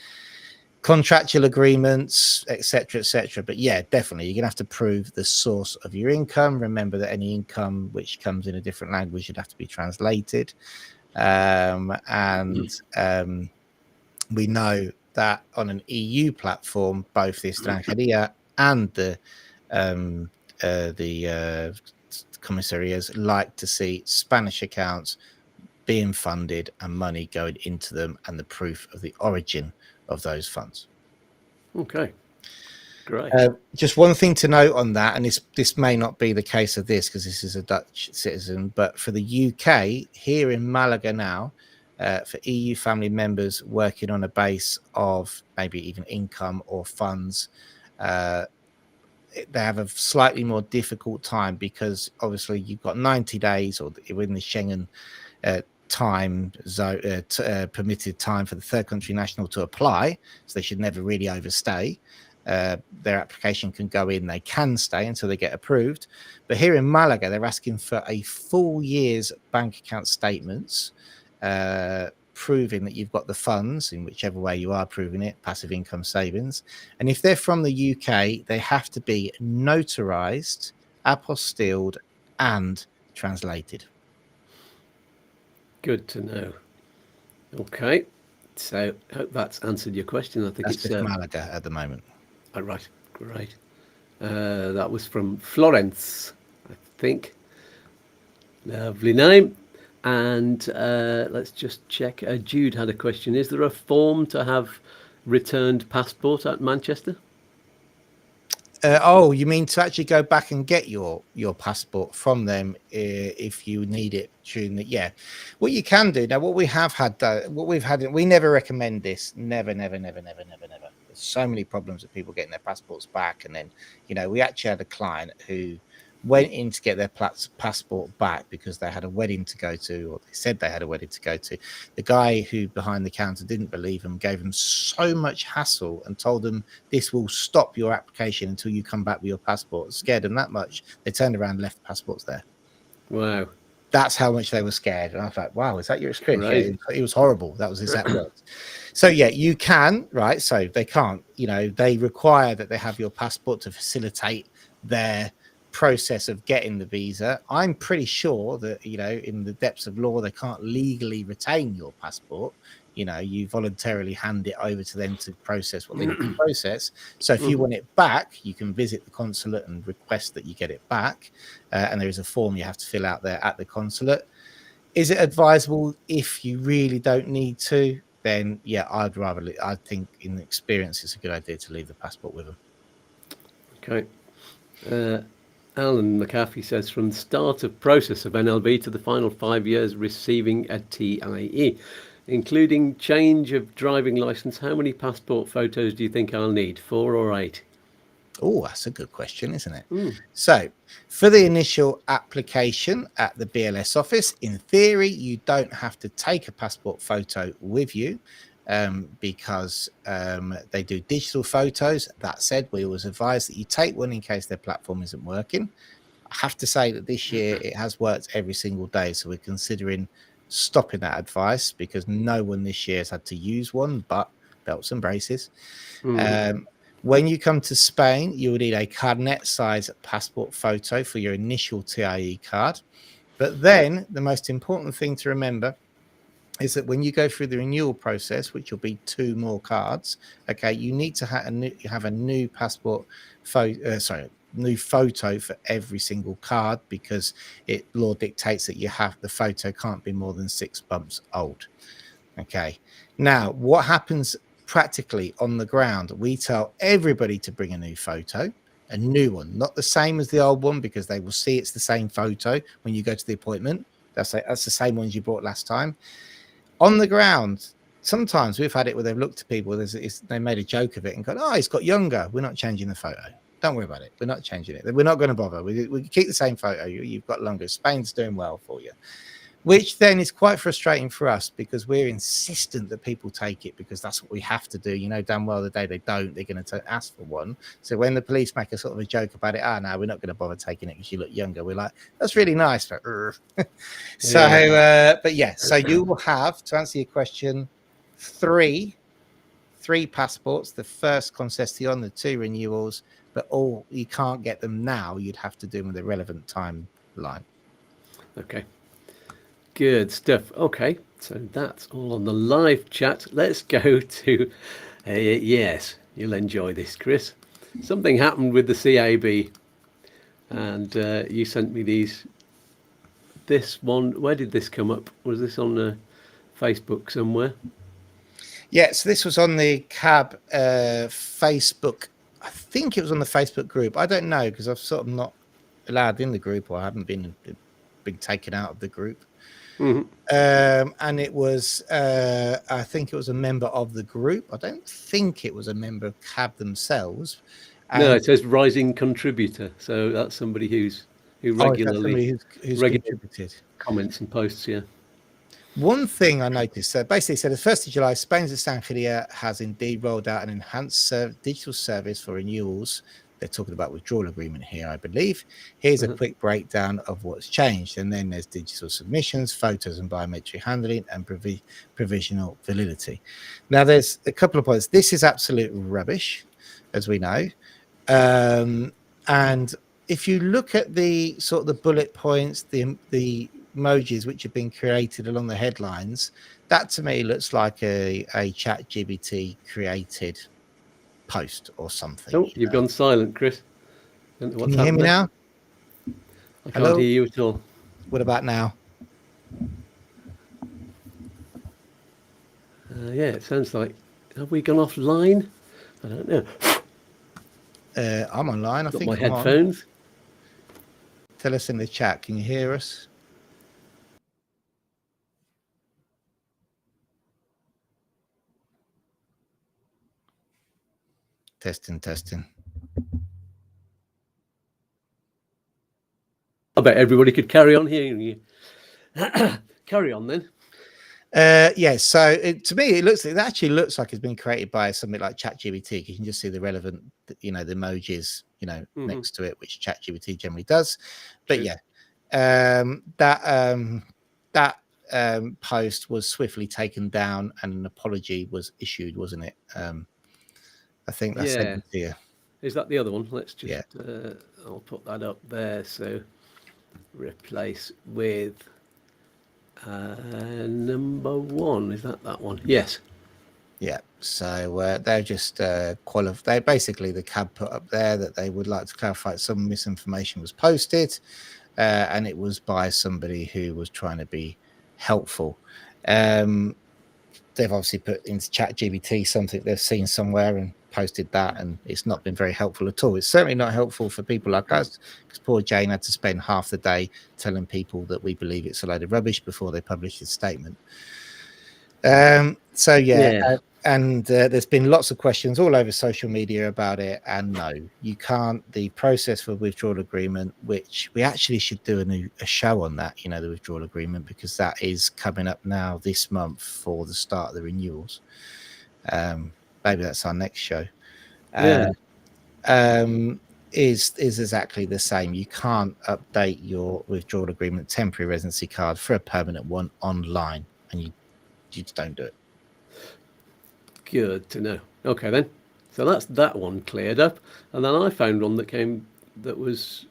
contractual agreements, etc. But yeah, definitely you're gonna have to prove the source of your income. Remember that any income which comes in a different language should have to be translated. We know that on an EU platform, both the Extranjería and the commissarias like to see Spanish accounts being funded and money going into them, and the proof of the origin of those funds. Okay, great. Just one thing to note on that, and this may not be the case of this because this is a Dutch citizen, but for the UK, here in Malaga now, for EU family members working on a base of maybe even income or funds, they have a slightly more difficult time, because obviously you've got 90 days, or within the Schengen time zone, permitted time for the third country national to apply, so they should never really overstay. Their application can go in, they can stay until they get approved. But here in Malaga, they're asking for a full year's bank account statements, proving that you've got the funds in whichever way you are proving it, passive income savings. And if they're from the UK, they have to be notarized, apostilled, and translated. Good to know. Okay, so hope that's answered your question. I think That's with Malaga at the moment. All right, great. That was from Florence, I think. Lovely name. And let's just check. Jude had a question. Is there a form to have returned passport at Manchester? Oh, you mean to actually go back and get your passport from them if you need it during the, yeah. What you can do now, what we've had, we never recommend this. Never. There's so many problems with people getting their passports back. And then, we actually had a client who went in to get their passport back because they had a wedding to go to, or they said they had a wedding to go to. The guy who behind the counter didn't believe them, gave them so much hassle and told them this will stop your application until you come back with your passport. Scared them that much, they turned around and left passports there. Wow. That's how much they were scared. And I was like, wow, is that your experience? Yeah, it was horrible. That was exact words. So yeah, you can, right? So they can't, they require that they have your passport to facilitate their process of getting the visa. I'm pretty sure that in the depths of law they can't legally retain your passport. You voluntarily hand it over to them to process what they need to process. So if you want it back, you can visit the consulate and request that you get it back, and there is a form you have to fill out there at the consulate. Is it advisable if you really don't need to? Then yeah, I think in experience it's a good idea to leave the passport with them. Okay. Alan McAfee says, from the start of process of NLV to the final 5 years receiving a TIE, including change of driving license, how many passport photos do you think I'll need? 4 or 8? Oh, that's a good question, isn't it? So for the initial application at the BLS office, in theory, you don't have to take a passport photo with you because they do digital photos. That said, we always advise that you take one in case their platform isn't working. I have to say that this year it has worked every single day. So we're considering stopping that advice because no one this year has had to use one, but belts and braces. When you come to Spain, you will need a carnet size passport photo for your initial TIE card. But then the most important thing to remember is that when you go through the renewal process, which will be 2 more cards, okay, you need to have a new passport new photo for every single card because law dictates that the photo can't be more than 6 months old. Okay, now what happens practically on the ground? We tell everybody to bring a new photo, a new one, not the same as the old one, because they will see it's the same photo when you go to the appointment. That's the same ones you brought last time. On the ground, sometimes we've had it where they've looked at people, they made a joke of it and gone, oh, he's got younger. We're not changing the photo. Don't worry about it. We're not changing it. We're not going to bother. We keep the same photo. You've got longer. Spain's doing well for you. Which then is quite frustrating for us because we're insistent that people take it because that's what we have to do. Damn well the day they don't, they're going to ask for one. So when the police make a sort of a joke about it, no, we're not going to bother taking it because you look younger. We're like, that's really nice. But, but yeah, so you will have, to answer your question, three passports. The first concession, the 2 renewals, but you can't get them now. You'd have to do them with a relevant timeline. Okay. Good stuff. Okay, so that's all on the live chat. Let's go to, yes, you'll enjoy this, Chris. Something happened with the CAB, and you sent me this one. Where did this come up? Was this on Facebook somewhere? Yeah, so this was on the CAB Facebook. I think it was on the Facebook group. I don't know because I've sort of not allowed in the group, or I haven't been taken out of the group. And it was, I think it was a member of the group. I don't think it was a member of CAB themselves. No, it says rising contributor. So that's somebody who regularly who's contributed comments and posts. Yeah. One thing I noticed, basically said, the 1st of July, Spain's Extranjerías has indeed rolled out an enhanced digital service for renewals they're talking about withdrawal agreement here, I believe. Here's a quick breakdown of what's changed. And then there's digital submissions, photos and biometric handling, and provisional validity. Now, there's a couple of points. This is absolute rubbish, as we know. And if you look at the sort of the bullet points, the emojis which have been created along the headlines, that to me looks like a ChatGPT created post or something. Oh, you've gone silent, Chris. Can you hear me now? I can't hear you at all. What about now? Yeah, it sounds like, have we gone offline? I don't know. I'm online. I think my I'm headphones. On. Tell us in the chat. Can you hear us? Testing. I bet everybody could carry on hearing you. Carry on then. Yeah, so to me, it actually looks like it's been created by something like ChatGPT. You can just see the relevant, the emojis, next to it, which ChatGPT generally does. But yeah, that post was swiftly taken down and an apology was issued, wasn't it? I think that's it here. Is that the other one? Let's just, I'll put that up there. So replace with number 1. Is that one? Yes. Yeah. So they're just qualified. Basically, the CAB put up there that they would like to clarify some misinformation was posted, and it was by somebody who was trying to be helpful. They've obviously put into ChatGPT something they've seen somewhere and posted that, and it's not been very helpful at all. It's certainly not helpful for people like us, because poor Jane had to spend half the day telling people that we believe it's a load of rubbish before they published his statement. So yeah. And there's been lots of questions all over social media about it, and no, you can't. The process for withdrawal agreement, which we actually should do a show on that, the withdrawal agreement, because that is coming up now this month for the start of the renewals. Maybe that's our next show. Is exactly the same. You can't update your withdrawal agreement temporary residency card for a permanent one online, and you just don't do it. Good to know. Okay then. So that's that one cleared up, and then I found one that was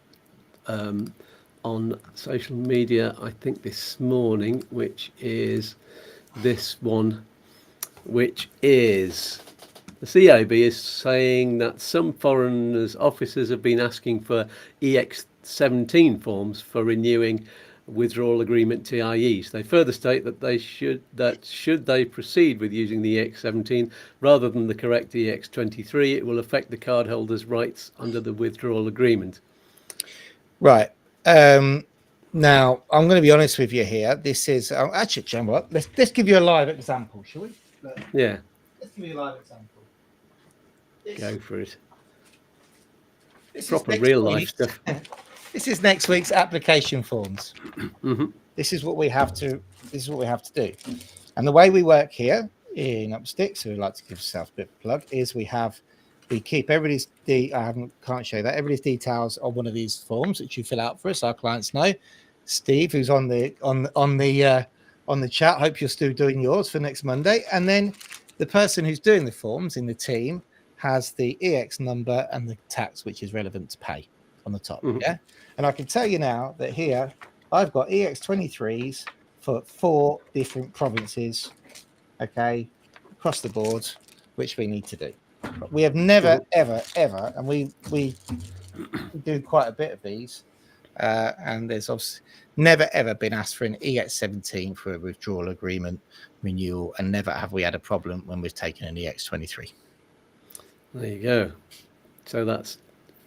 on social media, I think this morning, which is this one, which is the CAB is saying that some foreigners' officers have been asking for EX17 forms for renewing withdrawal agreement TIEs. They further state that should they proceed with using the EX17 rather than the correct EX23, it will affect the cardholder's rights under the withdrawal agreement. Right. Now, I'm going to be honest with you here. This is actually, John, what? Let's give you a live example, shall we? Yeah. Let's give you a live example. Go for it. Proper real life stuff. This is next week's application forms. This is what we have to. This is what we have to do. And the way we work here in Upsticks, so we like to give ourselves a bit of a plug, is we keep everybody's. Can't show that everybody's details on one of these forms that you fill out for us. Our clients know. Steve, who's on the chat, hope you're still doing yours for next Monday. And then the person who's doing the forms in the team has the EX number and the tax which is relevant to pay on the top. Yeah. And I can tell you now that here I've got EX23s for 4 different provinces, okay, across the board, which we need to do. We have never, ever, and we do quite a bit of these, and there's obviously never, ever been asked for an EX17 for a withdrawal agreement renewal, and never have we had a problem when we've taken an EX23. There you go. So that's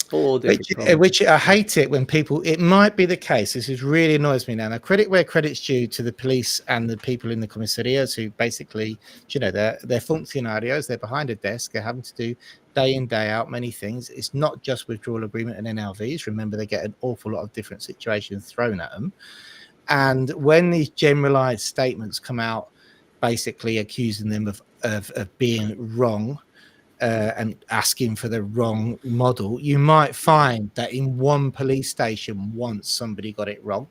4 different which I hate it when people, it might be the case, this is really annoys me now. Now, credit where credit's due to the police and the people in the commissariats who basically, they're functionarios, they're behind a desk, they're having to do day in, day out many things. It's not just withdrawal agreement and NLVs. Remember, they get an awful lot of different situations thrown at them. And when these generalized statements come out, basically accusing them of being wrong, and asking for the wrong model, you might find that in one police station once somebody got it wrong,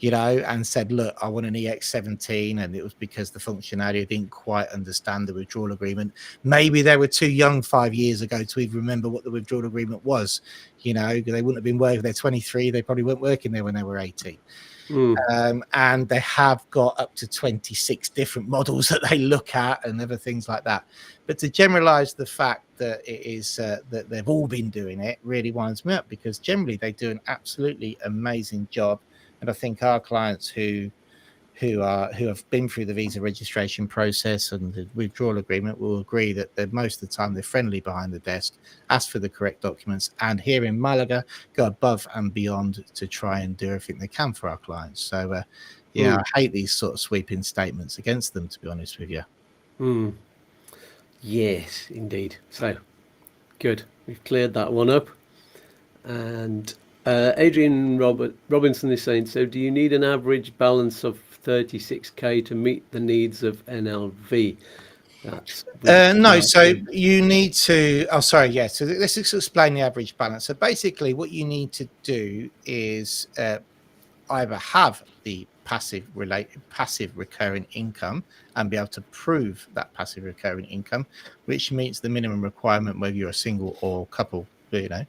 you know, and said, look, I want an EX17, and it was because the functionality didn't quite understand the withdrawal agreement. Maybe they were too young 5 years ago to even remember what the withdrawal agreement was. You know, they wouldn't have been working. They're 23. They probably weren't working there when they were 18. And they have got up to 26 different models that they look at and other things like that. But to generalize the fact that it is that they've all been doing it really winds me up, because generally they do an absolutely amazing job. And I think our clients who have been through the visa registration process and the withdrawal agreement will agree that most of the time they're friendly behind the desk, ask for the correct documents, and here in Malaga go above and beyond to try and do everything they can for our clients. So I hate these sort of sweeping statements against them, to be honest with you. Yes, indeed. So good, we've cleared that one up. And Adrian Robinson is saying, so do you need an average balance of 36k to meet the needs of NLV? No, so you need to, so let's just explain the average balance. So basically what you need to do is either have the passive recurring income and be able to prove that passive recurring income, which meets the minimum requirement whether you're a single or couple, you know,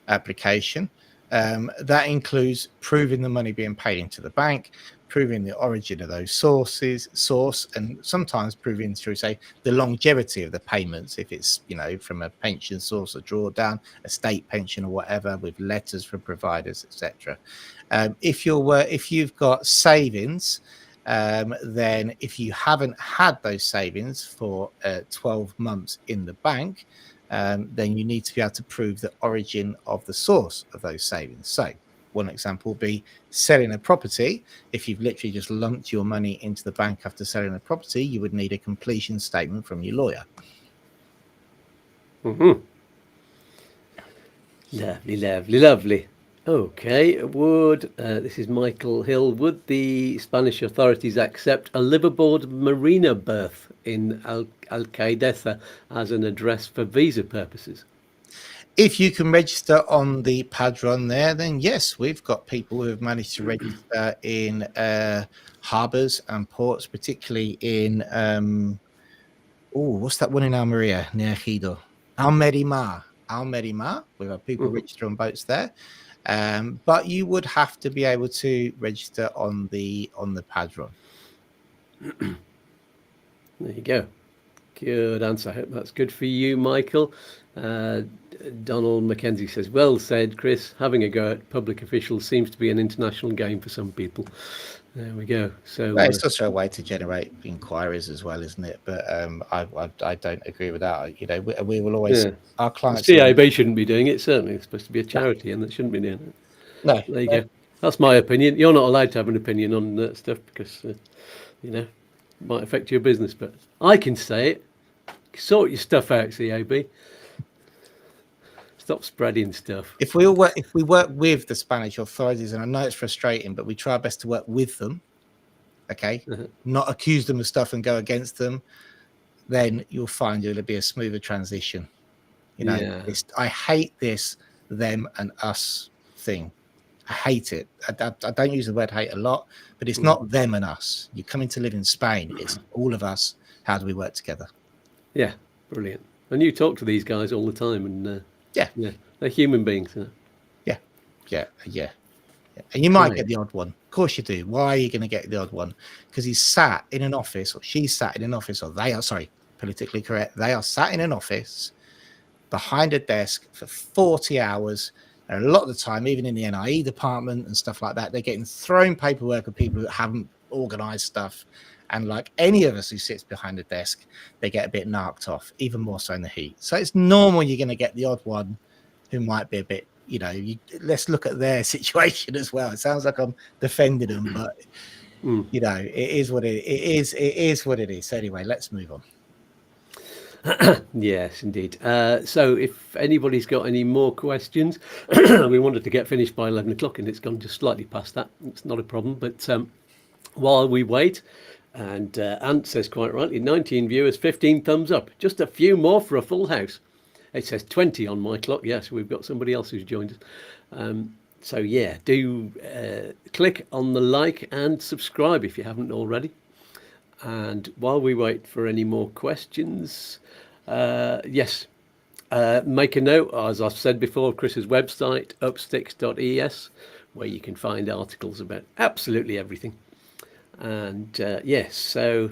application. That includes proving the money being paid into the bank, proving the origin of those source, and sometimes proving through, say, the longevity of the payments, if it's, you know, from a pension source, a drawdown, a state pension or whatever, with letters from providers, etc. If you've got savings, then if you haven't had those savings for 12 months in the bank, then you need to be able to prove the origin of the source of those savings. So one example would be selling a property. If you've literally just lumped your money into the bank after selling a property, you would need a completion statement from your lawyer. Lovely. Okay, this is Michael Hill, would the Spanish authorities accept a liveaboard marina berth in Alcaideza as an address for visa purposes? If you can register on the Padron there, then yes, we've got people who have managed to register in harbours and ports, particularly in, what's that one in Almeria near Ejido? Almerimar. We've had people register on boats there. But you would have to be able to register on the Padron. There you go. Good answer. I hope that's good for you, Michael. Donald Mackenzie says, well said, Chris. Having a go at public officials seems to be an international game for some people. There we go. So it's also a way to generate inquiries as well, isn't it? But I don't agree with that. You know, we will always, our clients. CIB shouldn't be doing it. Certainly, it's supposed to be a charity, and they shouldn't be doing it. No, there you go. That's my opinion. You're not allowed to have an opinion on that stuff because you know, it might affect your business. But I can say it. Sort your stuff out, CIB. Stop spreading stuff. If we work with the Spanish authorities, and I know it's frustrating, but we try our best to work with them, okay, not accuse them of stuff and go against them, then you'll find it'll be a smoother transition. You know, I hate this them and us thing. I hate it. I don't use the word hate a lot, but it's not them and us. You're coming to live in Spain. It's all of us. How do we work together? Yeah, brilliant. And you talk to these guys all the time, and they're human beings. Yeah. And you might get the odd one. Of course you do. Why are you going to get the odd one? Because he's sat in an office, or she's sat in an office, or they are, politically correct, they are sat in an office behind a desk for 40 hours. And a lot of the time, even in the NIE department and stuff like that, they're getting thrown paperwork of people that haven't organised stuff. And like any of us who sits behind a desk, they get a bit narked off, even more so in the heat. So it's normal you're going to get the odd one who might be a bit, you know, let's look at their situation as well. It sounds like I'm defending them, but, you know, it is what it is. It is what it is. So anyway, let's move on. Yes, indeed. So if anybody's got any more questions, we wanted to get finished by 11 o'clock and it's gone just slightly past that. It's not a problem. But while we wait, And Ant says quite rightly, 19 viewers, 15 thumbs up. Just a few more for a full house. It says 20 on my clock. Yes, we've got somebody else who's joined us. So yeah, do click on the like and subscribe if you haven't already. And while we wait for any more questions, yes, make a note, as I've said before, of Chris's website, upsticks.es, where you can find articles about absolutely everything. And yes, so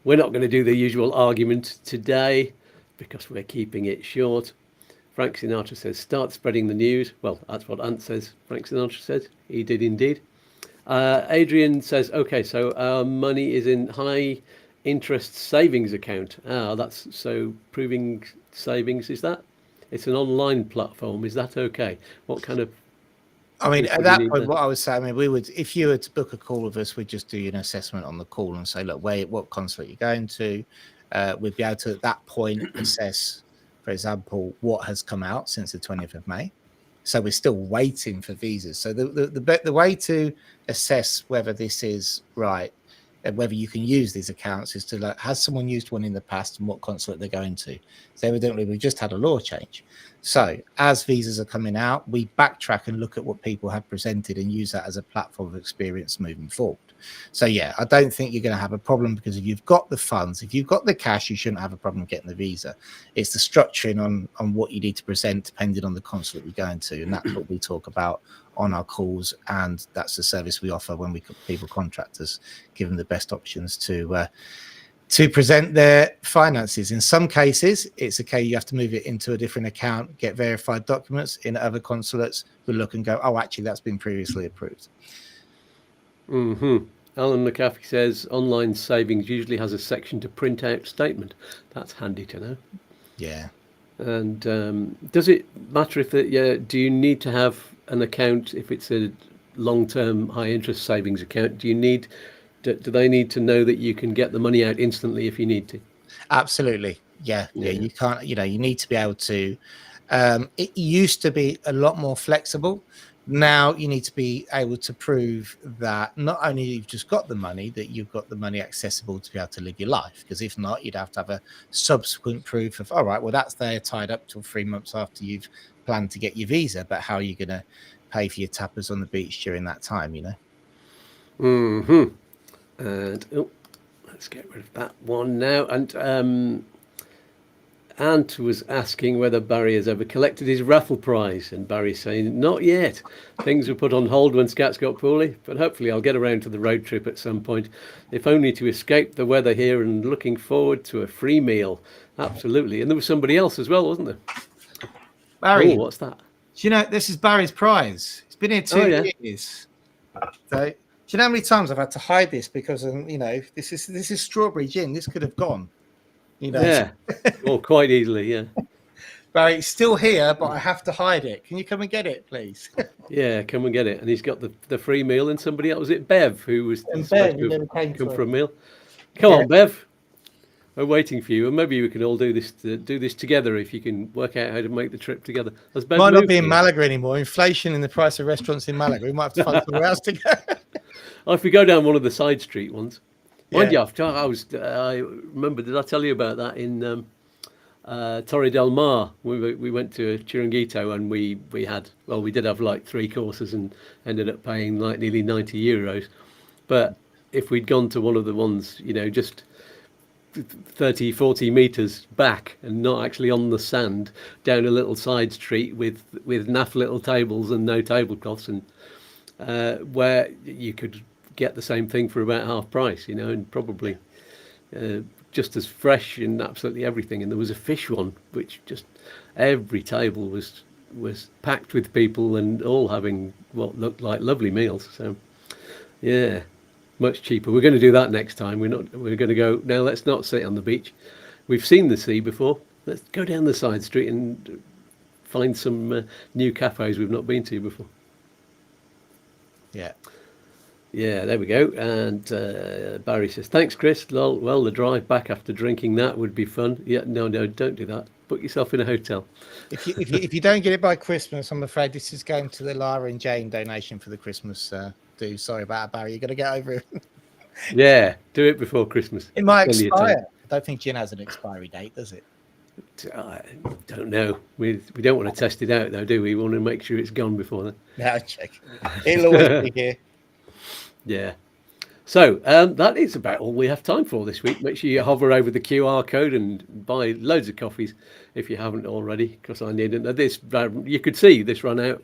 we're not going to do the usual argument today because we're keeping it short. Frank Sinatra says, start spreading the news. Well, that's what Ant says. Frank Sinatra says. He did indeed. Adrian says, okay, so our money is in high interest savings account. That's so proving savings, is that? It's an online platform. Is that okay? What kind of... I mean, at that point, what I would say, I mean, we would, if you were to book a call with us, we'd just do an assessment on the call and say, look, what consulate you're going to. We'd be able to, at that point, assess, for example, what has come out since the 20th of May. So we're still waiting for visas. So the way to assess whether this is right and whether you can use these accounts is to, like, has someone used one in the past and what consulate they're going to? So evidently we just had a law change. So as visas are coming out, we backtrack and look at what people have presented and use that as a platform of experience moving forward. So yeah, I don't think you're going to have a problem, because if you've got the funds, if you've got the cash, you shouldn't have a problem getting the visa. It's the structuring on what you need to present depending on the consulate you're going to, and that's what we talk about on our calls, and that's the service we offer when we people contractors, give them the best options to present their finances. In some cases, it's okay, you have to move it into a different account, get verified documents. In other consulates, we look and go, oh, actually, that's been previously approved. Alan McAfee says online savings usually has a section to print out statement. That's handy to know. Yeah. And does it matter if do you need to have an account if it's a long-term high-interest savings account? Do they need to know that you can get the money out instantly if you need to? Absolutely. Yeah. You can't, you need to be able to, it used to be a lot more flexible. Now you need to be able to prove that not only you've just got the money, that you've got the money accessible to be able to live your life. Because if not, you'd have to have a subsequent proof of, all right, well, that's there tied up till 3 months after you've planned to get your visa. But how are you going to pay for your tapas on the beach during that time, And let's get rid of that one now. And Ant was asking whether Barry has ever collected his raffle prize, and Barry's saying not yet. Things were put on hold when Scats got poorly, but hopefully I'll get around to the road trip at some point, if only to escape the weather here, and looking forward to a free meal. Absolutely. And there was somebody else as well, wasn't there? Barry. Oh, what's that? Do you know, this is Barry's prize. It's been here 2 years. So, do you know how many times I've had to hide this because, this is strawberry gin. This could have gone, Yeah, or quite easily, yeah. Barry, it's still here, but I have to hide it. Can you come and get it, please? Yeah, come and get it. And he's got the free meal, and somebody else, was it Bev, who was supposed to come for a meal? Come on, Bev. We're waiting for you, and maybe we can all do this together if you can work out how to make the trip together. Might not be in Malaga anymore. Inflation in the price of restaurants in Malaga. We might have to find somewhere else to go. Oh, if we go down one of the side street ones. Mind you, I remember, did I tell you about that in Torre del Mar? We went to Chiringuito, and we did have like 3 courses and ended up paying like nearly €90. But if we'd gone to one of the ones, just 30, 40 meters back and not actually on the sand, down a little side street with naff little tables and no tablecloths, and where you could get the same thing for about half price, and probably just as fresh and absolutely everything. And there was a fish one, which just every table was packed with people and all having what looked like lovely meals. So yeah, much cheaper. We're going to do that next time. We're going to go now. Let's not sit on the beach. We've seen the sea before. Let's go down the side street and find some new cafes we've not been to before. Yeah, there we go. And Barry says, thanks, Chris. Well, the drive back after drinking that would be fun. Yeah, no, don't do that. Book yourself in a hotel. If you don't get it by Christmas, I'm afraid this is going to the Lara and Jane donation for the Christmas do. Sorry about that, Barry. You've got to get over it. Yeah, do it before Christmas. It might Plenty of time. expire. I don't think gin has an expiry date, does it? I don't know. We don't want to test it out, though, do we? We want to make sure it's gone before then. No, check. It'll always be here. Yeah. So that is about all we have time for this week. Make sure you hover over the QR code and buy loads of coffees if you haven't already, because I need it. This you could see this run out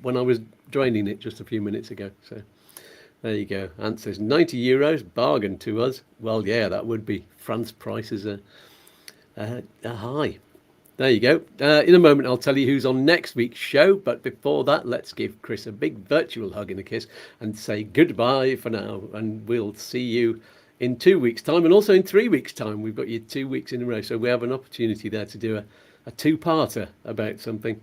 when I was draining it just a few minutes ago. So there you go. Ant says €90 bargain to us. Well, yeah, that would be. France prices are high. There you go. In a moment, I'll tell you who's on next week's show. But before that, let's give Chris a big virtual hug and a kiss and say goodbye for now. And we'll see you in 2 weeks' time, and also in 3 weeks' time. We've got you 2 weeks in a row. So we have an opportunity there to do a two-parter about something.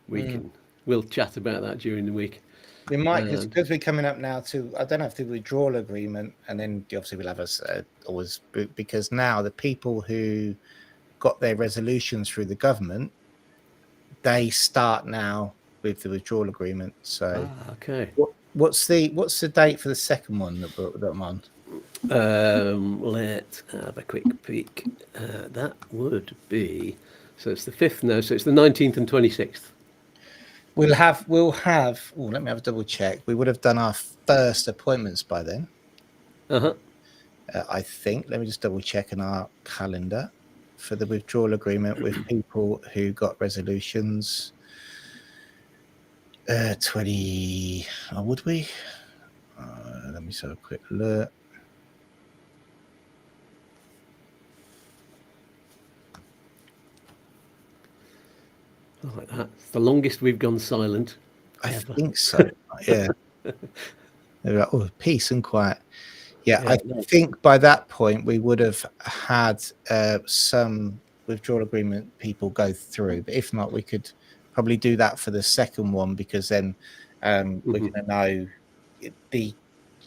We'll chat about that during the week. We might, because we're coming up now to, I don't know if the withdrawal agreement, and then obviously we'll have us always, because now the people who got their resolutions through the government, they start now with the withdrawal agreement. So okay, what's the date for the second one that I'm on? Let's have a quick peek. That would be, so it's the 5th now, so it's the 19th and 26th. We'll have. Oh, let me have a double check. We would have done our first appointments by then. I think. Let me just double check in our calendar for the withdrawal agreement with people who got resolutions. 20. Oh, would we? Let me just have a quick look. Like that. It's the longest we've gone silent. I think so. Yeah. Like, oh, peace and quiet. Yeah, I think by that point we would have had some withdrawal agreement people go through. But if not, we could probably do that for the second one, because then we're going to know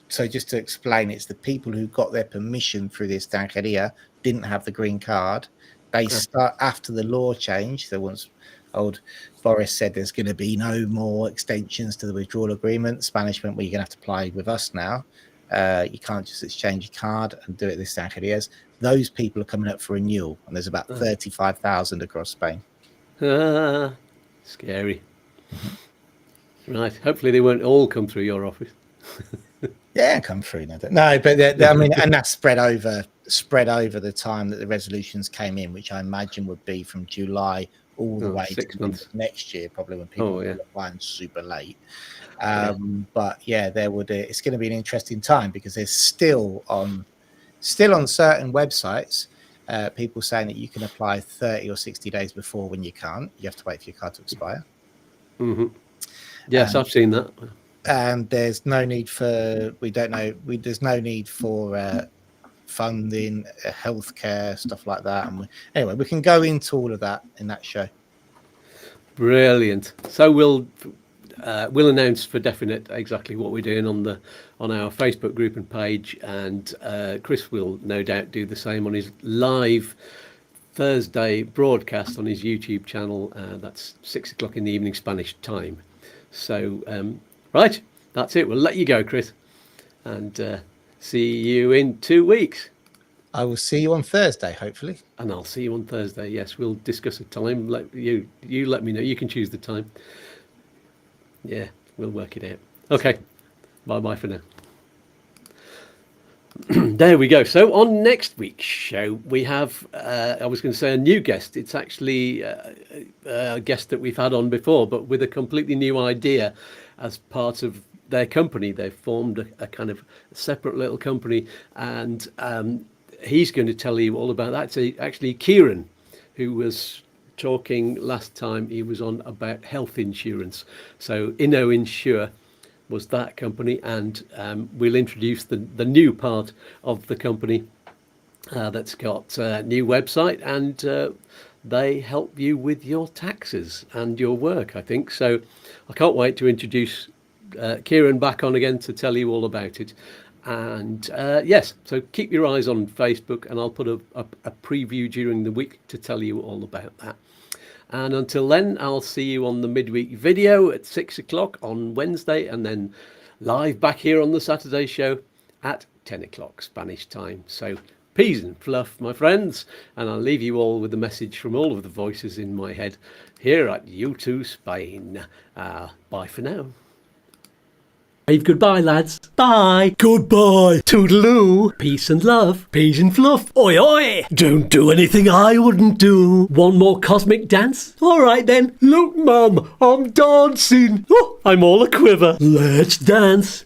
So just to explain, it's the people who got their permission through the Extranjería, didn't have the green card. They start after the law change. So once old Boris said there's going to be no more extensions to the withdrawal agreement, Spanish went, well, you're going to have to apply with us now. You can't just exchange your card and do it this Extranjerías. Those people are coming up for renewal, and there's about 35,000 across Spain. Scary. Right. Hopefully they won't all come through your office. Yeah, come through. No, but I mean, and that's spread over the time that the resolutions came in, which I imagine would be from July all the way 6 months next year, probably, when people are applying super late. But yeah, it's going to be an interesting time, because there's still on certain websites people saying that you can apply 30 or 60 days before, when you can't. You have to wait for your card to expire. Yes, I've seen that. And there's no need for there's no need for funding, healthcare, stuff like that. And anyway, we can go into all of that in that show. Brilliant. So we'll announce for definite exactly what we're doing on our Facebook group and page, and Chris will no doubt do the same on his live Thursday broadcast on his YouTube channel. That's 6 o'clock in the evening Spanish time. So right, that's it. We'll let you go, Chris, and see you in 2 weeks. I will see you on Thursday, hopefully. And I'll see you on Thursday. Yes, we'll discuss a time. You let me know. You can choose the time. Yeah, we'll work it out. Okay, bye for now. There we go. So on next week's show, we have, I was going to say, a new guest. It's actually a guest that we've had on before, but with a completely new idea as part of their company. They've formed a kind of separate little company, and he's going to tell you all about that. So actually, Kieran, who was talking last time he was on about health insurance. So Inno Insure was that company, and we'll introduce the new part of the company that's got a new website, and they help you with your taxes and your work, I think. So I can't wait to introduce Kieran back on again to tell you all about it. And yes, so keep your eyes on Facebook, and I'll put a preview during the week to tell you all about that. And until then, I'll see you on the midweek video at 6 o'clock on Wednesday, and then live back here on the Saturday show at 10 o'clock Spanish time. So peas and fluff, my friends, and I'll leave you all with the message from all of the voices in my head here at YouTooSpain. Bye for now. Wave goodbye, lads. Bye. Goodbye. Toodaloo. Peace and love. Peas and fluff. Oi, oi. Don't do anything I wouldn't do. One more cosmic dance? All right, then. Look, Mum, I'm dancing. Oh, I'm all a quiver. Let's dance.